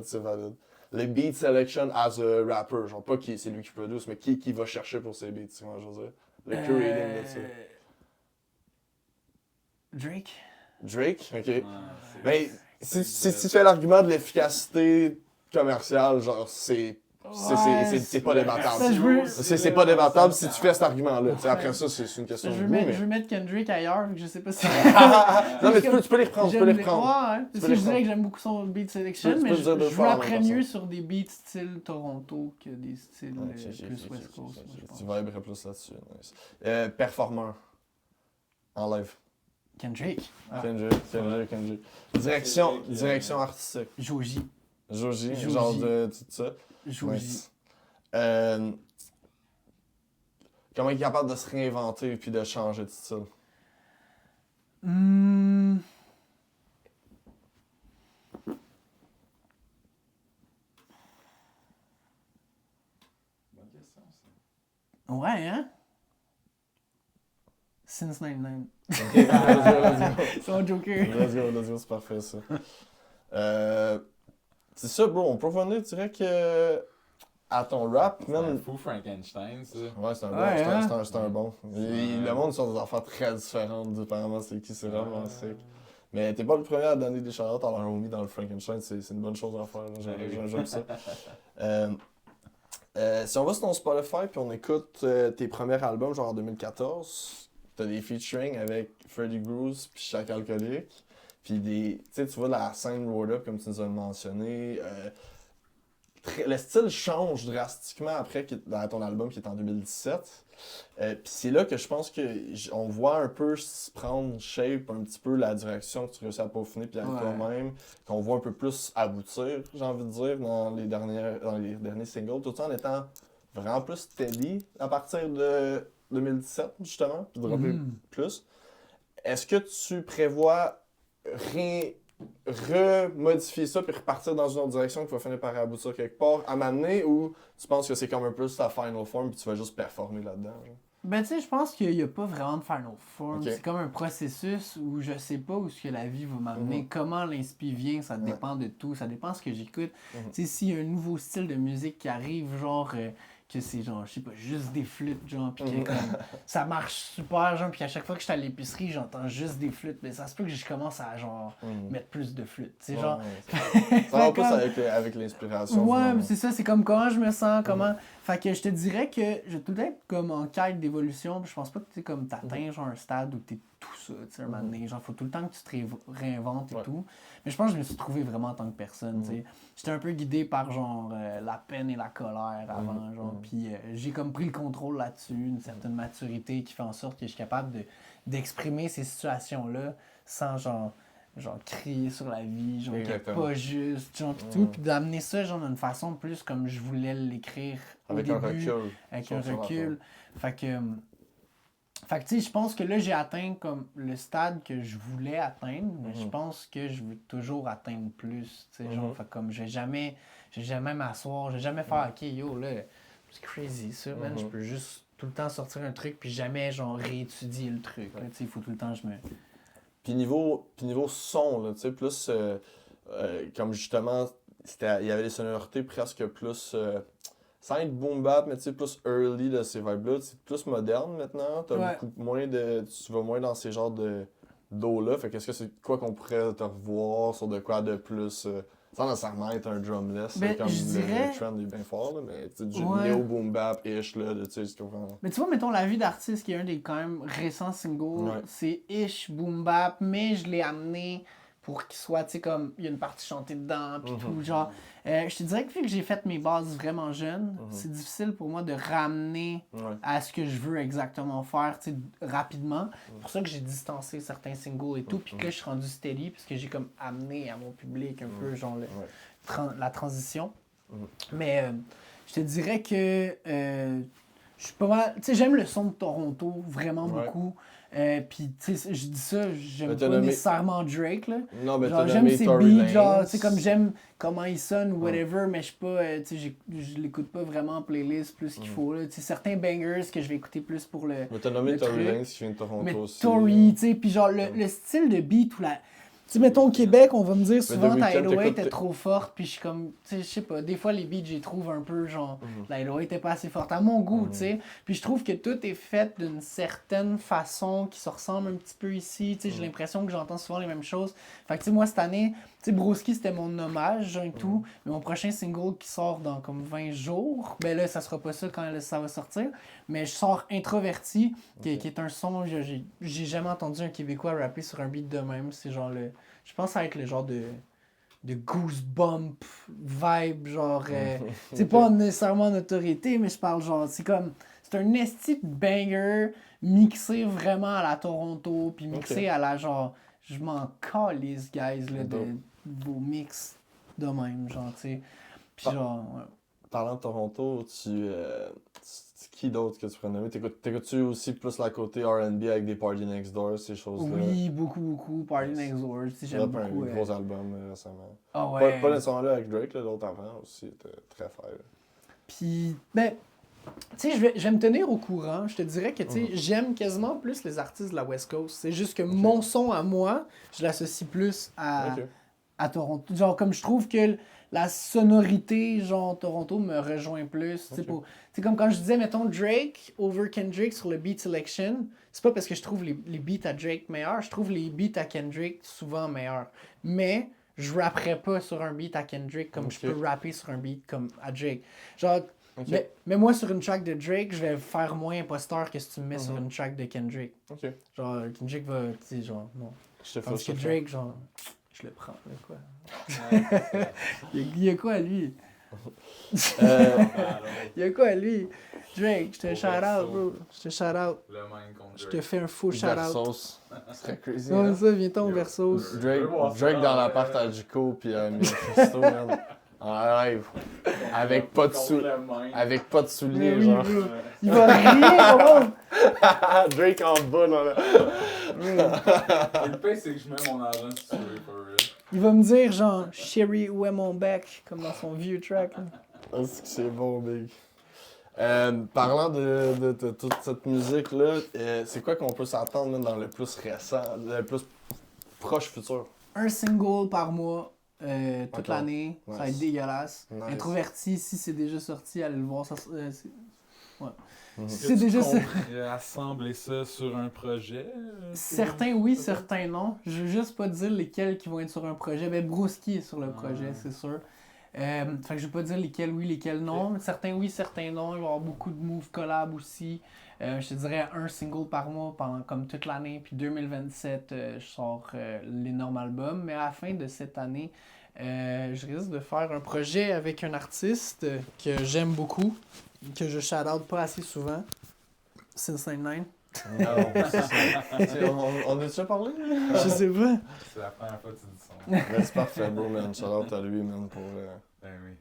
c'est valide. Les beat selection as a rapper, genre pas qui c'est lui qui produce, mais qui va chercher pour ses beats, tu vois, je veux dire. Le curating de ça. Drake. Drake, ok. Ouais, Mais si tu fais l'argument de l'efficacité commerciale, genre c'est pas débattable. Ça, je veux- C'est pas débattable si tu fais cet argument-là. Tu sais, après ça, c'est une question Je de veux, goût, mettre, mais... je veux mettre Kendrick ailleurs, vu que je sais pas si. Non, mais tu peux les reprendre, Ouais, Tu parce peux que les je dirais prendre. que j'aime beaucoup son beat selection, Tu peux mais le dire deux je fois en même rapperais temps. mieux sur des beats style Toronto que des styles Ok, plus West Coast. moi, je pense. Tu vibrerais plus là-dessus. Nice. Performeur. En live. Kendrick. Ah. Kendrick. Direction artistique. Joji. Joji, Joji. genre de tout ça. Joji. Nice. comment il est capable de se réinventer puis de changer de style? Bonne question, ça. Ouais, hein? Since 99. Ok, let's go. C'est mon Joker. Let's go, c'est parfait ça. C'est ça, bro, on peut revenir direct à ton rap, C'est un man. fou Frankenstein, ça. Ouais, c'est un bon, Ouais, c'est un- hein? c'est un- c'est un bon. Le monde sont des affaires très différentes, dépendamment c'est qui, c'est vraiment sick. Mais t'es pas le premier à donner des shout-outs à leur homie dans le Frankenstein, c'est une bonne chose à faire, là. J'aime ça. Si on va sur ton Spotify puis on écoute tes premiers albums, genre en 2014, t'as des featuring avec Freddy Groose puis Chac Alcoolique, puis tu vois la scène Road Up comme tu nous as mentionné. Le style change drastiquement après dans ton album qui est en 2017. Puis c'est là que je pense on voit un peu se prendre shape un petit peu la direction que tu réussis à peaufiner puis à toi-même, qu'on voit un peu plus aboutir, j'ai envie de dire, dans les derniers singles, tout ça en étant vraiment plus steady à partir de 2017 justement, puis de dropper plus. Est-ce que tu prévois remodifier ça puis repartir dans une autre direction qui va finir par aboutir quelque part à m'amener, ou tu penses que c'est comme un peu ta final form puis tu vas juste performer là-dedans? Genre? Ben, tu sais, je pense qu'il n'y a pas vraiment de final form. Okay. C'est comme un processus où je sais pas où ce que la vie va m'amener, comment l'inspi vient, ça dépend de tout, ça dépend de ce que j'écoute. Tu sais, s'il y a un nouveau style de musique qui arrive, genre, que c'est genre, je sais pas, juste des flûtes, genre, pis que comme, ça marche super, genre, pis à chaque fois que je suis à l'épicerie, j'entends juste des flûtes, mais ça se peut que je commence à, genre, mettre plus de flûtes, tu sais, genre. Ça va plus avec l'inspiration. Ouais, mais c'est ça, c'est comme comment je me sens, comment. Fait que je te dirais que je vais tout le temps être comme en quête d'évolution, pis je pense pas que tu comme t'atteins genre un stade où t'es tout ça, tu sais, un moment donné. Genre, faut tout le temps que tu te réinventes et tout. Mais je pense que je me suis trouvé vraiment en tant que personne, tu sais. J'étais un peu guidé par genre la peine et la colère avant, genre, pis j'ai comme pris le contrôle là-dessus, une certaine maturité qui fait en sorte que je suis capable d'exprimer ces situations-là sans genre crier sur la vie, genre qui est pas juste, genre pis tout, pis d'amener ça genre d'une façon plus comme je voulais l'écrire au début, avec un recul. Fait que tu sais, je pense que là j'ai atteint comme le stade que je voulais atteindre, mais je pense que je veux toujours atteindre plus, tu sais, genre, fait comme je vais jamais m'asseoir, je vais jamais faire ok yo là, c'est crazy ça, man, je peux juste tout le temps sortir un truc puis jamais genre réétudier le truc, là, tu sais, il faut tout le temps que je me... Puis niveau son, là, tu sais, plus comme justement, il y avait des sonorités presque plus, sans être boom bap, mais tu sais, plus early de ces vibes-là. C'est plus moderne maintenant. T'as beaucoup moins tu vas moins dans ces genres d'eau-là. Fait qu'est-ce que c'est quoi qu'on pourrait te revoir sur de quoi de plus, sans nécessairement être un drumless, ben, comme le trend est bien fort, là, mais tu sais, du néo boom bap-ish, là, tu sais, ce qu'on fait. Mais tu vois, mettons, La vie d'artiste, qui est un des quand même récents singles, c'est ish, boom bap, mais je l'ai amené pour qu'il soit, tu sais, comme, il y a une partie chantée dedans, pis tout, genre. Je te dirais que vu que j'ai fait mes bases vraiment jeunes, c'est difficile pour moi de ramener à ce que je veux exactement faire, tu sais, rapidement. C'est pour ça que j'ai distancé certains singles et tout, puis que là, je suis rendu steady, parce que j'ai comme amené à mon public un peu, genre, la transition. Mais je te dirais que je suis pas mal. Tu sais, j'aime le son de Toronto vraiment beaucoup. Puis, tu sais, je dis ça, j'aime pas nécessairement Drake, là. Non, mais genre, j'aime ses beats, genre, tu sais, comme j'aime comment il sonne ou whatever, mais je suis pas, tu sais, je l'écoute pas vraiment en playlist plus qu'il faut, là. Tu sais, certains bangers que je vais écouter plus pour le. Mais t'as nommé Tory Lanez qui vient de Toronto mais aussi. Tory, tu sais, puis genre, le style de beat ou la. Tu sais, mettons au Québec, on va me dire souvent ta 808 est trop forte, puis je suis comme, tu sais, je sais pas, des fois les beats, j'y trouve un peu genre, la 808 est pas assez forte à mon goût, tu sais. Puis je trouve que tout est fait d'une certaine façon qui se ressemble un petit peu ici, tu sais, j'ai l'impression que j'entends souvent les mêmes choses. Fait que tu sais, moi cette année, tu sais, Broski c'était mon hommage et tout, mais mon prochain single qui sort dans comme 20 jours, ben là, ça sera pas ça quand ça va sortir, mais je sors Introverti, qui est un son, j'ai jamais entendu un Québécois rapper sur un beat de même, c'est genre je pense que ça va être le genre de goosebump vibe, genre, c'est pas nécessairement en autorité, mais je parle genre, c'est un esti de banger mixé vraiment à la Toronto, puis mixé à la genre, je m'en calisse, guys, là, de vos mix de même, genre, tu sais. Puis genre, Parlant de Toronto, Qui d'autre que tu pourrais nommer? T'écoutes-tu aussi plus la côté R&B avec des Party Next Door, ces choses-là? Oui, beaucoup. Party Next Door, tu sais, j'aime Drop beaucoup. un gros album récemment. Ah Pas ouais. le son là avec Drake, là, l'autre avant aussi, était très fort. Puis, ben, tu sais, je vais me tenir au courant. Je te dirais que, tu sais, j'aime quasiment plus les artistes de la West Coast. C'est juste que mon son à moi, je l'associe plus à Toronto. Genre, comme je trouve que la sonorité, genre, Toronto me rejoint plus. C'est comme quand je disais, mettons, Drake over Kendrick sur le Beat Selection. C'est pas parce que je trouve les beats à Drake meilleurs. Je trouve les beats à Kendrick souvent meilleurs. Mais je rapperais pas sur un beat à Kendrick comme je peux rapper sur un beat comme à Drake. Genre, mais moi, sur une track de Drake, je vais faire moins imposteur que si tu me mets sur une track de Kendrick. Genre, Kendrick va, tu sais, genre, non. Tandis que Drake, genre, je le prends, là, quoi. Il y a quoi à lui? Il y a quoi à lui? Drake, je te shout-out, bro. Je te shout-out. Je te fais un faux shout-out. Versos. Ce serait crazy. Ouais, ça, viens-ton Versos. Drake dans l'appart à Jico, puis Mephisto, man. En live. Avec pas de souliers, Oui, genre. bro. Il va rire, bro. Drake en bas, là. Le pire, c'est que je mets mon argent sur Reaper. Il va me dire, genre, Sherry, où est mon bec? Comme dans son vieux track. Est-ce que c'est bon, big? Parlant de toute cette musique-là, c'est quoi qu'on peut s'attendre là, dans le plus récent, le plus proche futur? Un single par mois, toute l'année. Nice. Ça va être dégueulasse. Nice. Introverti, si c'est déjà sorti, allez le voir. Ça, ouais. Mhm. C'est déjà ça. Assembler ça sur un projet? Certains oui, certains non. Je veux juste pas dire lesquels qui vont être sur un projet. Ben, Broski est sur le projet, c'est sûr. Fait que je vais pas dire lesquels oui, lesquels non. Certains oui, certains non. Il va y avoir beaucoup de moves collab aussi. Je te dirais un single par mois pendant comme toute l'année. Puis 2027, je sors l'énorme album. Mais à la fin de cette année, je risque de faire un projet avec un artiste que j'aime beaucoup, que je shout-out pas assez souvent. Since 99. Non, c'est ça. On a déjà parlé? Je sais pas. C'est la première fois que tu dis ça. Ben, c'est parfait, bro, man. Shout-out à lui, man, pour... Ben oui.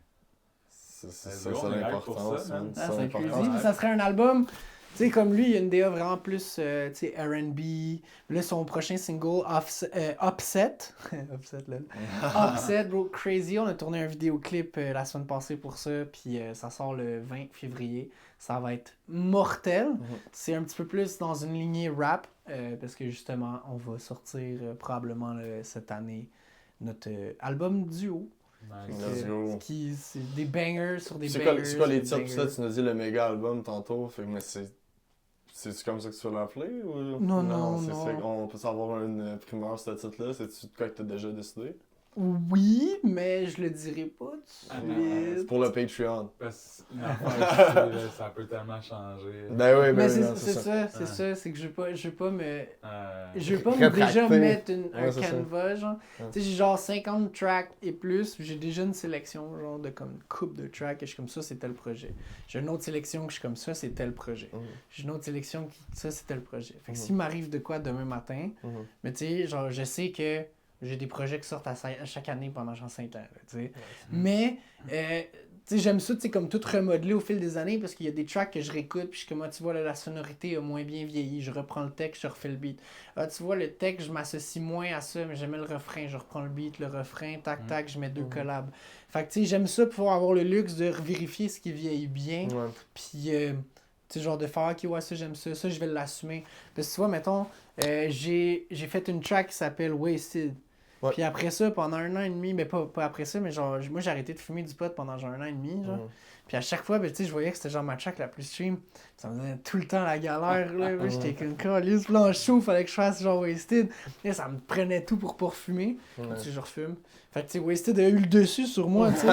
C'est on est live pour l'importance, ça, man. man. Ah, C'est c'est l'importance. crazy. Ça serait un album, tu sais, comme lui, il y a une DA vraiment plus, tu sais, R&B. Là, son prochain single, Upset. Upset, là. Upset, bro, crazy. On a tourné un vidéoclip la semaine passée pour ça, puis ça sort le 20 février. Ça va être mortel. C'est un petit peu plus dans une lignée rap, parce que justement, on va sortir probablement cette année notre album duo. Nice. Let's go. C'est des bangers sur des C'est bangers. quoi les des titres? bangers. Ça, tu nous dis le méga album tantôt, fait, mais c'est comme ça que tu veux l'appeler? Ou... Non. On peut savoir une primeur sur ce titre-là? C'est-tu de quoi que tu as déjà décidé? Oui, mais je le dirai pas tout de C'est suite. pour le Patreon. Parce qu'une affaire, tu sais, là, ça peut tellement changer. Ben oui, Mais ben oui, non, c'est ça, c'est que je veux pas Je déjà mettre un Ouais, c'est ça. canevas, genre. Ouais. Tu sais, j'ai genre 50 tracks et plus, j'ai déjà une sélection, genre, de comme coupe de tracks, et je suis comme ça, c'est tel projet. J'ai une autre sélection que je suis comme ça, c'est tel projet. J'ai une autre sélection qui, ça, c'est tel projet. Fait que s'il m'arrive de quoi demain matin, mais tu sais, genre, je sais que j'ai des projets qui sortent à chaque année pendant genre 5 ans, là, tu sais. Mais, tu sais, j'aime ça, tu sais, comme tout remodeler au fil des années parce qu'il y a des tracks que je réécoute puis je suis comme, ah, tu vois, là, la sonorité a moins bien vieilli, je reprends le texte, je refais le beat. Ah, tu vois, le texte, je m'associe moins à ça, mais j'aimais le refrain, je reprends le beat, le refrain, tac, tac, je mets deux collabs. Fait que, tu sais, j'aime ça pouvoir avoir le luxe de vérifier ce qui vieillit bien. Ouais. Puis, tu sais, genre de faire, ok, ouais, ça, j'aime ça, je vais l'assumer. Parce que tu vois, mettons, j'ai fait une track qui s'appelle Wasted. Ouais. Puis après ça, pendant 1 an et demi, mais pas après ça, mais genre, moi j'ai arrêté de fumer du pot pendant genre 1 an et demi, genre. Puis à chaque fois, ben, tu sais, je voyais que c'était genre ma track la plus stream. Ça me donnait tout le temps la galère, là. Moi, j'étais comme calice, puis là, en show, fallait que je fasse genre Wasted. Et ça me prenait tout pour pas refumer. Tu sais, je refume. Fait que, tu sais, Wasted a eu le dessus sur moi, tu sais.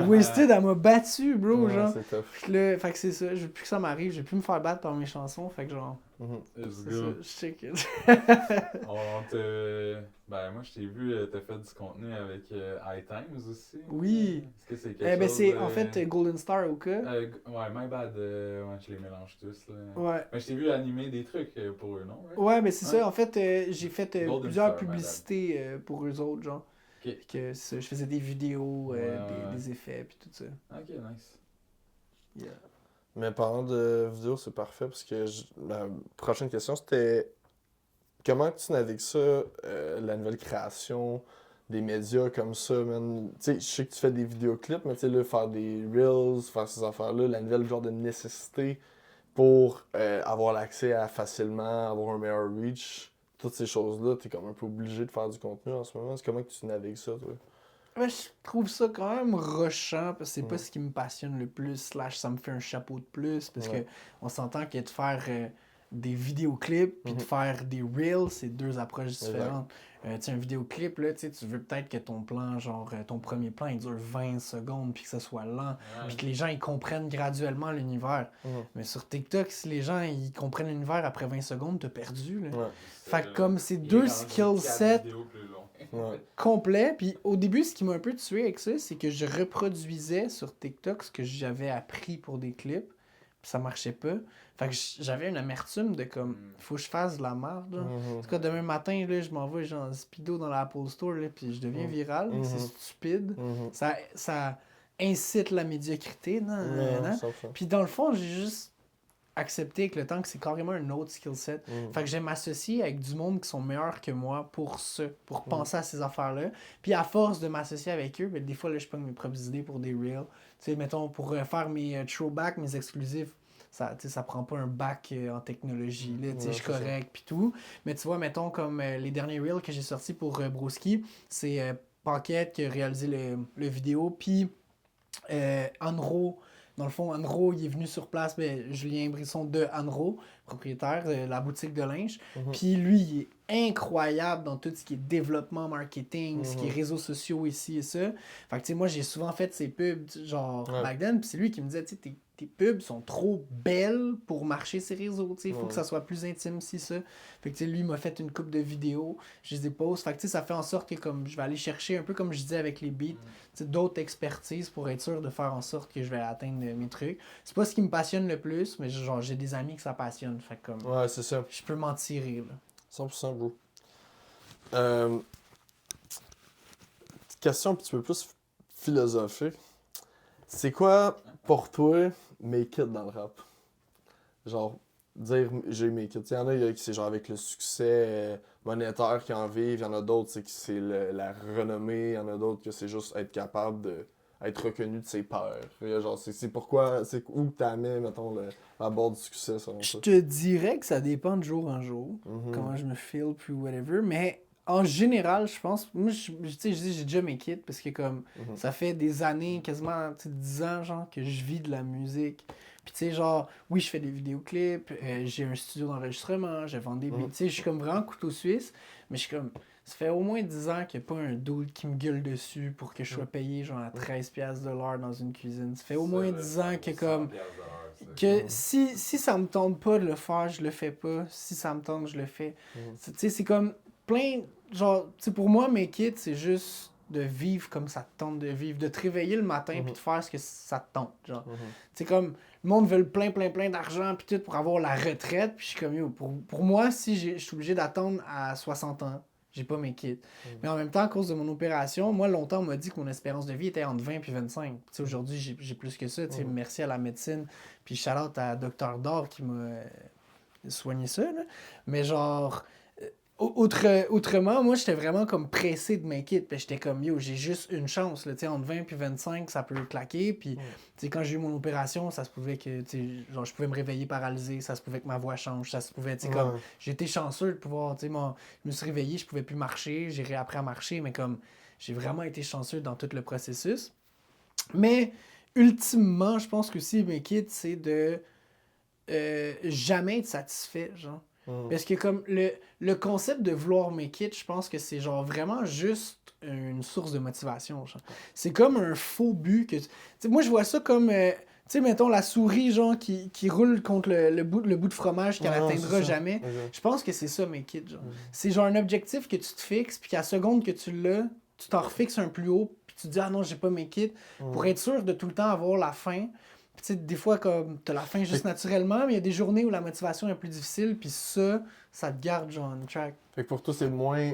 Wasted, elle m'a battu, bro, genre. C'est tough. Puis là, fait que c'est ça, je veux plus que ça m'arrive, je veux plus me faire battre par mes chansons, fait que genre, Let's c'est go. ça, je sais que... Ben, moi, je t'ai vu, t'as fait du contenu avec High Times aussi. Oui. Est-ce que c'est quelque ben chose... c'est en fait Golden Star au cas. Ouais, my bad. Ouais, je les mélange tous, là. Ouais. Mais je t'ai vu animer des trucs pour eux, non? right? Ouais, mais c'est Ouais. ça, en fait, j'ai fait Golden plusieurs Star, my publicités pour eux autres, genre. Ok. Que c'est ça, je faisais des vidéos, Ouais. des effets, puis tout ça. Ok, nice. Yeah. Mais parlant de vidéo, c'est parfait parce que la prochaine question c'était comment tu navigues ça, la nouvelle création des médias comme ça, man? Tu sais, je sais que tu fais des vidéoclips, mais tu sais, là, faire des reels, faire ces affaires-là, la nouvelle genre de nécessité pour avoir l'accès à facilement avoir un meilleur reach, toutes ces choses-là, t'es comme un peu obligé de faire du contenu en ce moment. C'est comment que tu navigues ça, toi? Ouais, je trouve ça quand même rushant parce que c'est pas Mhm. ce qui me passionne le plus, slash ça me fait un chapeau de plus parce Ouais. que on s'entend que de faire des vidéoclips puis de Mhm. faire des reels, c'est deux approches Exact. différentes. Tu sais, un vidéoclip, là, tu veux peut-être que ton plan, genre ton premier plan, il dure 20 secondes puis que ça soit lent puis que les gens ils comprennent graduellement l'univers. Mhm. Mais sur TikTok, si les gens ils comprennent l'univers après 20 secondes, t'as perdu, là. Ouais. Fait que comme c'est deux skill sets Ouais. complet. Puis au début, ce qui m'a un peu tué avec ça, c'est que je reproduisais sur TikTok ce que j'avais appris pour des clips. Puis ça marchait pas. Fait que j'avais une amertume de comme, faut que je fasse de la merde. Là. Mhm. En tout cas, demain matin, là, je m'envoie genre speedo dans l'Apple Store, là, puis je deviens Mhm. viral. Mhm. C'est stupide. Mhm. Ça incite la médiocrité. Non, Ouais, non. 100%. Puis dans le fond, j'ai juste accepté avec le temps que c'est carrément un autre skill set. Mhm. Fait que j'aime m'associer avec du monde qui sont meilleurs que moi pour ça, pour Mm. penser à ces affaires-là. Puis à force de m'associer avec eux, ben, des fois, là, je pogne mes propres idées pour des reels. Tu sais, mettons, pour faire mes throwbacks, mes exclusifs, ça, tu sais, ça prend pas un bac en technologie. Là, tu sais, Ouais, je suis c'est ça. correct, puis tout. Mais tu vois, mettons, comme les derniers reels que j'ai sortis pour Broski, c'est Paquette qui a réalisé le vidéo, puis Anro, dans le fond, Anro, il est venu sur place, ben, Julien Brisson de Anro, propriétaire de la boutique de linge. Mhm. Puis lui, il est incroyable dans tout ce qui est développement, marketing, ce qui est Mhm. réseaux sociaux ici et ça. Fait que tu sais, moi, j'ai souvent fait ses pubs, genre Ouais. back then, puis c'est lui qui me disait, tu sais, tes pubs sont trop belles pour marcher ces réseaux, tu sais, il faut Ouais. que ça soit plus intime, si ça. Fait que tu sais, lui, il m'a fait une couple de vidéos, je les ai postes. Fait que tu sais, ça fait en sorte que comme je vais aller chercher, un peu comme je disais avec les beats, tu sais, d'autres expertises pour être sûr de faire en sorte que je vais atteindre mes trucs. C'est pas ce qui me passionne le plus, mais genre j'ai des amis que ça passionne. Fait que comme Ouais, c'est ça. je peux m'en tirer là. 100% bro. Petite question un petit peu plus philosophique. C'est quoi pour toi make it dans le rap? Genre, dire j'ai make it. Il y en a qui c'est genre avec le succès monétaire qui en vivent, il y en a d'autres c'est que c'est la renommée, il y en a d'autres que c'est juste être capable de être reconnu de ses pairs. Genre, c'est pourquoi, c'est où que t'amènes, mettons, la barre du succès selon Je toi? te dirais que ça dépend de jour en jour, Mhm. comment je me feel puis whatever, mais en général, je pense, moi tu sais, je dis j'ai déjà mes kits parce que comme Mhm. ça fait des années, quasiment tu sais, 10 ans genre que je vis de la musique. Puis tu sais genre oui, je fais des vidéoclips, j'ai un studio d'enregistrement, je vends des beats, Mhm. tu sais, je suis comme vraiment couteau suisse, mais je suis comme ça fait au moins 10 ans qu'il n'y a pas un dude qui me gueule dessus pour que je sois payé genre à 13$ de l'heure dans une cuisine. Ça fait au moins 10 ans que comme que si ça me tente pas de le faire, je le fais pas. Si ça me tente, je le fais. Mhm. Tu sais, c'est comme plein. Genre, tu sais, pour moi, mes kits, c'est juste de vivre comme ça te tente de vivre. De te réveiller le matin puis de faire ce que ça te tente. Genre, Mhm. c'est comme le monde veut plein d'argent puis tout pour avoir la retraite. Puis je suis comme, yo, pour moi, si je suis obligé d'attendre à 60 ans, j'ai pas mes kits. Mais en même temps, à cause de mon opération, moi, longtemps, on m'a dit que mon espérance de vie était entre 20 et 25. Tu sais, aujourd'hui, j'ai plus que ça. Tu sais, merci à la médecine. Puis shout-out à Dr. Dor qui m'a soigné ça. Là. Mais genre, autrement, moi, j'étais vraiment comme pressé de mes kits. Puis j'étais comme, yo, j'ai juste une chance. Là, tu sais, entre 20 et 25, ça peut claquer. Puis, tu sais, quand j'ai eu mon opération, ça se pouvait que, tu sais, genre, je pouvais me réveiller paralysé. Ça se pouvait que ma voix change. Ça se pouvait, tu sais, comme, j'ai été chanceux de pouvoir, tu sais, je me suis réveillé, je pouvais plus marcher. J'ai réappris à marcher. Mais comme, j'ai vraiment été chanceux dans tout le processus. Mais, ultimement, je pense que aussi, mes kits, c'est de jamais être satisfait, genre. Mhm. Parce que comme le concept de vouloir make it, je pense que c'est genre vraiment juste une source de motivation. Genre. C'est comme un faux but que... T'sais, moi, je vois ça comme... tu sais, mettons, la souris, genre, qui roule contre le bout de fromage qu'elle Ouais, n'atteindra c'est ça. jamais. Exact. Je pense que c'est ça, make it, genre. C'est genre un objectif que tu te fixes, puis qu'à la seconde que tu l'as, tu t'en refixes un plus haut, puis tu te dis, ah non, j'ai pas make it, pour être sûr de tout le temps avoir la fin. Puis, tu sais, des fois, comme t'as la faim juste naturellement, mais il y a des journées où la motivation est plus difficile, puis ça te garde, genre, on track. Fait que pour toi, c'est moins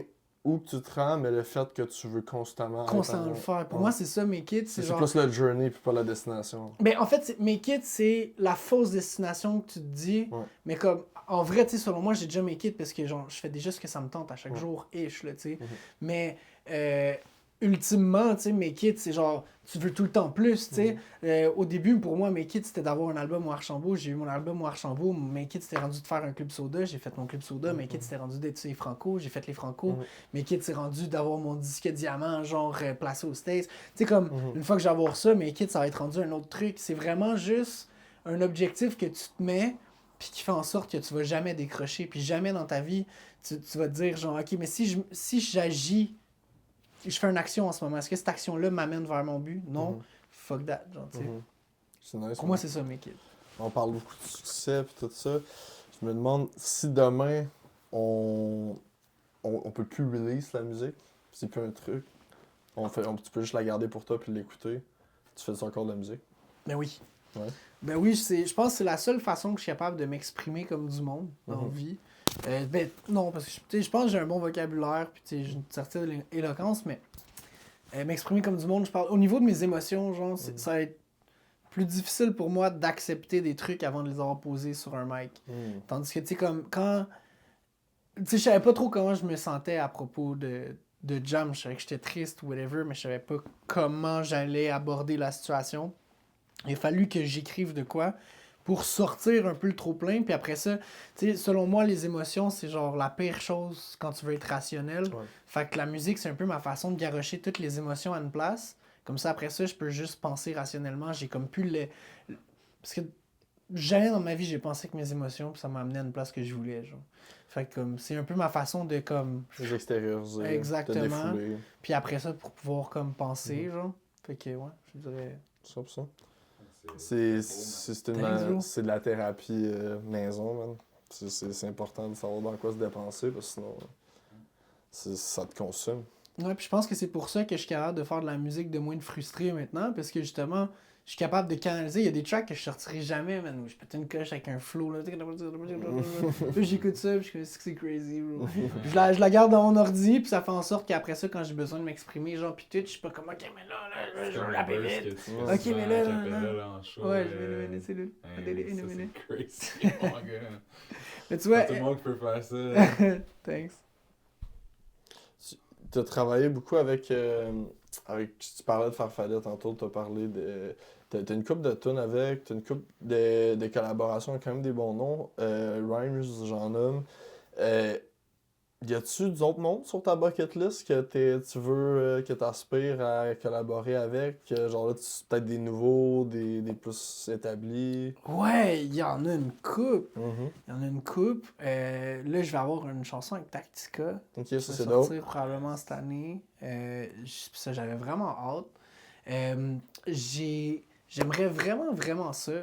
où que tu te rends, mais le fait que tu veux constamment le faire. Pour moi, c'est ça, Make It. C'est genre... plus le journey puis pas la destination. Ben, en fait, Make It, c'est la fausse destination que tu te dis. Ouais. Mais comme, en vrai, tu sais, selon moi, j'ai déjà Make It parce que genre, je fais déjà ce que ça me tente à chaque jour, ish, là, tu sais. Mais, ultimement, tu sais, Make It, c'est genre, tu veux tout le temps plus, tu sais. Au début, pour moi, Make It, c'était d'avoir un album au Archambault. J'ai eu mon album au Archambault. Make It, c'était rendu de faire un club soda. J'ai fait mon club soda. Make It, c'était rendu d'être sur les Franco. J'ai fait les Franco. Make It, c'est rendu d'avoir mon disque diamant, genre, placé aux States. Tu sais, comme, une fois que j'ai avoir ça, Make It, ça va être rendu un autre truc. C'est vraiment juste un objectif que tu te mets puis qui fait en sorte que tu vas jamais décrocher. Puis jamais dans ta vie, tu vas te dire, genre, OK, mais si j'agis, je fais une action en ce moment. Est-ce que cette action-là m'amène vers mon but? Non. Fuck that, genre, tu sais. C'est nice. Pour moi, c'est ça, Make It. On parle beaucoup de succès et tout ça. Je me demande si demain, on peut plus release la musique. C'est plus un truc. Tu peux juste la garder pour toi puis l'écouter. Tu fais encore de la musique? Ben oui. Ouais. Ben oui, je pense que c'est la seule façon que je suis capable de m'exprimer comme du monde dans la vie. Ben non, parce que je pense que j'ai un bon vocabulaire puis j'ai une certaine éloquence, mais m'exprimer comme du monde, je parle au niveau de mes émotions, genre, ça va être plus difficile pour moi d'accepter des trucs avant de les avoir posés sur un mic. Tandis que, tu sais, comme quand... Tu sais, je savais pas trop comment je me sentais à propos de Jam. Je savais que j'étais triste ou whatever, mais je savais pas comment j'allais aborder la situation. Il a fallu que j'écrive de quoi pour sortir un peu le trop-plein. Puis après ça, tu sais, selon moi, les émotions, c'est genre la pire chose quand tu veux être rationnel. Ouais. Fait que la musique, c'est un peu ma façon de garrocher toutes les émotions à une place. Comme ça, après ça, je peux juste penser rationnellement. J'ai comme pu parce que jamais dans ma vie, j'ai pensé que mes émotions, puis ça m'a amené à une place que je voulais, genre. Fait que comme, c'est un peu ma façon de comme... Les extérioriser, Exactement. te défouler. Puis après ça, pour pouvoir comme penser, genre. Fait que ouais, je dirais... Ça pour ça. C'est C'est de la thérapie maison, man. C'est important de savoir dans quoi se dépenser, parce que sinon, ça te consomme. Ouais, puis je pense que c'est pour ça que je suis capable de faire de la musique de moins de frustré maintenant, parce que justement, je suis capable de canaliser. Il y a des tracks que je sortirai jamais, man, où je pète une coche avec un flow, là. Puis j'écoute ça, puis je suis comme, c'est crazy, bro. Je la garde dans mon ordi, puis ça fait en sorte qu'après ça, quand j'ai besoin de m'exprimer, genre, puis tout, je suis pas comme, ok, mais là, je veux la vite. Ok, mais là. Ouais, je vais le laisser là. Une minute. C'est crazy, mon gars. Mais tu vois. Tout le monde peut faire ça. Thanks. Tu as travaillé beaucoup avec tu parlais de Farfadet tantôt, tu as parlé de... T'as une couple de tunes avec, t'as une couple de collaborations avec quand même des bons noms. Rhymes, j'en nomme. Y a-tu d'autres mondes sur ta bucket list que tu veux, que t'aspires à collaborer avec? Genre là, peut-être des nouveaux, des plus établis? Ouais, il y en a une coupe. Mm-hmm. Il y en a une coupe. Là, je vais avoir une chanson avec Tactica. Ok, qui ça va c'est sortir dope. probablement cette année. Ça, j'avais vraiment hâte. J'aimerais vraiment ça.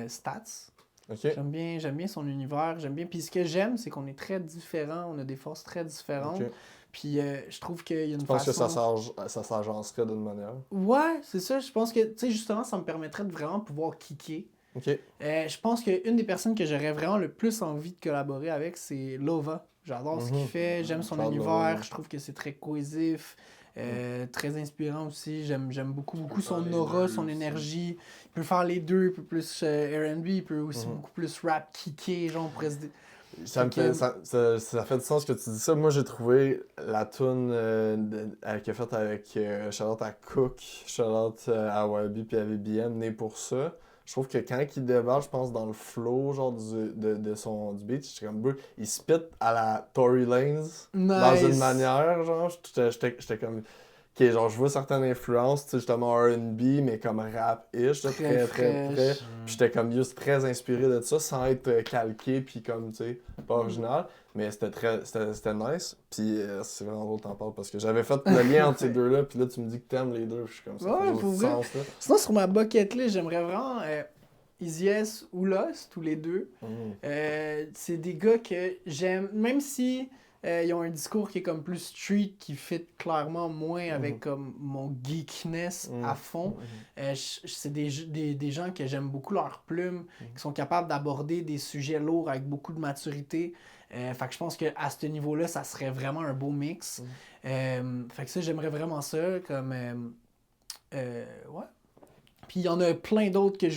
Stats. Ok. J'aime bien son univers. Puis ce que j'aime, c'est qu'on est très différents. On a des forces très différentes. Ok. Puis je trouve qu'il y a une Je pense façon... que ça s'agencerait d'une manière. Ouais, c'est ça. Je pense que, tu sais, justement, ça me permettrait de vraiment pouvoir kicker. Ok. Je pense qu'une des personnes que j'aurais vraiment le plus envie de collaborer avec, c'est Lova. J'adore ce qu'il fait, j'aime son J'adore univers, Lova. je trouve que c'est très cohésif, très inspirant aussi. J'aime beaucoup peut son faire les aura, deux son aussi. énergie. Il peut faire les deux, il peut plus R&B, il peut aussi beaucoup plus rap, kicker, genre presque... Ça fait du sens que tu dis ça. Moi, j'ai trouvé la tune qu'elle a faite avec Charlotte à Cook, Charlotte à Wabi puis à VBM, née pour ça. Je trouve que quand il débarque, je pense, dans le flow genre du beat, j'étais comme, il spit à la Tory Lanez dans une manière, genre, j'étais comme... Ok, genre, je vois certaines influences, tu sais, justement R&B, mais comme rap-ish, très près. Puis j'étais comme juste très inspiré de ça, sans être calqué, puis comme, tu sais, pas original. Mais c'était nice. Puis c'est vraiment drôle que t'en parles, parce que j'avais fait le lien entre ces deux-là, puis là, tu me dis que t'aimes les deux, puis je suis comme ça. Ouais, fait pour du vrai. sens, là. Sinon, sur ma bucket list, j'aimerais vraiment Easy S ou Lost, tous les deux. C'est des gars que j'aime, même si ils ont un discours qui est comme plus street, qui fit clairement moins avec comme mon geekness à fond. C'est des gens que j'aime beaucoup leur plume, qui sont capables d'aborder des sujets lourds avec beaucoup de maturité. Fait que je pense qu'à ce niveau-là, ça serait vraiment un beau mix. Fait que ça, j'aimerais vraiment ça. Ouais. Puis il y en a plein d'autres que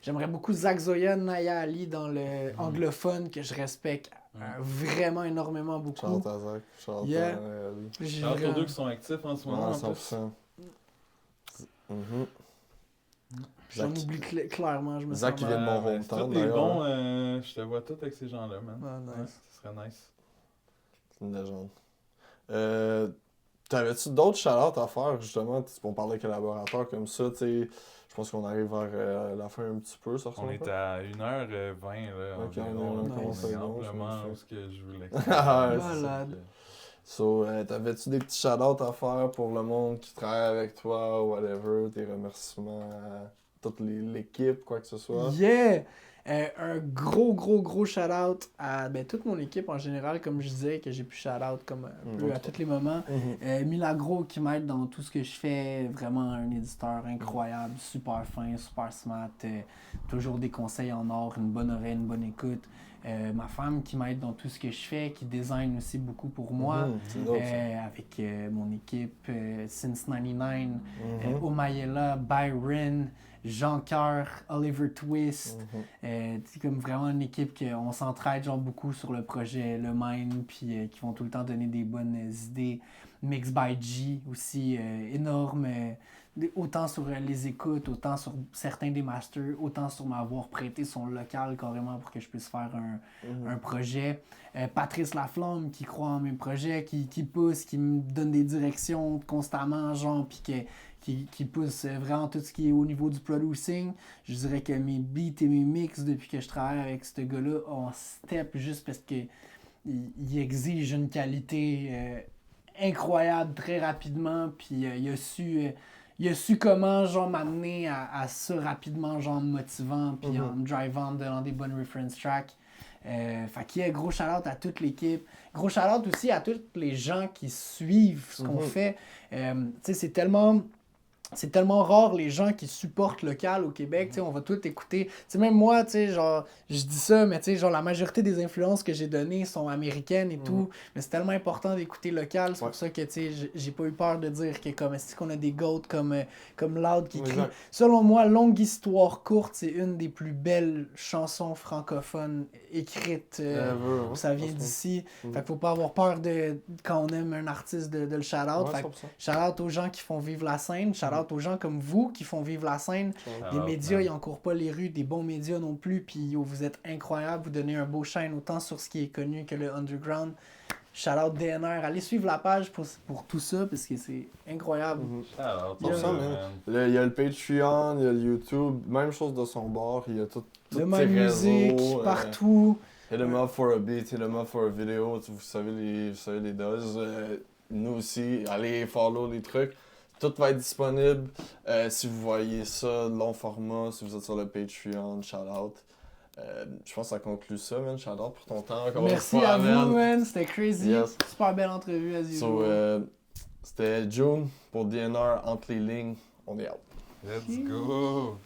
j'aimerais beaucoup. Zach Zoya, Naya Ali dans le anglophone que je respecte vraiment énormément beaucoup. Shout à Zach, shout Yeah. à Ali. Shout aux deux qui sont actifs en ce moment. Ouais, en plus. 100%. J'en oublie clairement, je me Zach sens qui mal. vient de mon Ben, hometown, c'est tous des d'ailleurs. bons, je te vois tous avec ces gens-là, man. Ah, nice. Ouais, ce serait nice. C'est une légende. T'avais-tu d'autres shout-outs à faire, justement? On parlait de collaborateurs comme ça, tu sais. Je pense qu'on arrive vers la fin un petit peu, ça On ressemble est à 1h20 là, Ok, environ, on est là, à on 45 est secondes, amplement je où ce que je voulais. Ah, ouais, c'est ça malade. que- So, t'avais-tu des petits shout-outs à faire pour le monde qui travaille avec toi, ou whatever, tes remerciements à toute l'équipe, quoi que ce soit? Yeah! Un gros shout-out à toute mon équipe en général, comme je disais, que j'ai pu shout-out comme un peu à tous les moments. Milagro qui m'aide dans tout ce que je fais, vraiment un éditeur incroyable, super fin, super smart, toujours des conseils en or, une bonne oreille, une bonne écoute. Ma femme qui m'aide dans tout ce que je fais, qui design aussi beaucoup pour moi, C'est dope, ça. avec mon équipe Since 99, Omayela, Byron, Jean Coeur, Oliver Twist. C'est comme vraiment une équipe qu'on s'entraide genre beaucoup sur le projet Le Mine, puis qui vont tout le temps donner des bonnes idées. Mix by G aussi, énorme. Autant sur les écoutes, autant sur certains des masters, autant sur m'avoir prêté son local carrément pour que je puisse faire un projet. Patrice Laflamme qui croit en mes projets, qui pousse, qui me donne des directions constamment, genre, puis qui pousse vraiment tout ce qui est au niveau du producing. Je dirais que mes beats et mes mix, depuis que je travaille avec ce gars-là, on step juste parce que il exige une qualité incroyable très rapidement, puis il a su comment genre m'amener à ça rapidement, genre en me motivant, puis en me drivant, en donnant des bonnes reference tracks. Fait qu'il y a gros shout-out à toute l'équipe. Gros shout-out aussi à tous les gens qui suivent ce qu'on fait. Tu sais, c'est tellement rare les gens qui supportent local au Québec, tu sais, on va tout écouter. Tu sais, même moi, tu sais, genre, je dis ça, mais tu sais, genre, la majorité des influences que j'ai données sont américaines et tout, mais c'est tellement important d'écouter local, c'est pour ça que, tu sais, j'ai pas eu peur de dire que, comme, est-ce qu'on a des goats comme Loud qui crie. Selon moi, Longue Histoire Courte, c'est une des plus belles chansons francophones écrites. Ça vient d'ici. Fait qu'il faut pas avoir peur de, quand on aime un artiste, de le shout-out. Fait que shout-out aux gens qui font vivre la scène, shout-out aux gens comme vous qui font vivre la scène. Les médias, ils n'encourent pas les rues, des bons médias non plus, puis vous êtes incroyables, vous donnez un beau shine autant sur ce qui est connu que le underground. Shout-out DNR, allez suivre la page pour tout ça, parce que c'est incroyable. Il y a le Patreon, il y a le YouTube, même chose de son bord, il y a tout le My Music, partout. Hit him up for a beat, hit him up for a video, vous savez les doses. Nous aussi, allez follow les trucs. Tout va être disponible. Si vous voyez ça, long format, si vous êtes sur le Patreon, shout-out. Je pense que ça conclut ça, man. Shout-out pour ton temps. Merci à vous, man. C'était crazy. Yes. Super belle entrevue, as usual. C'était June pour DNR entre les lignes. On est out. Let's go!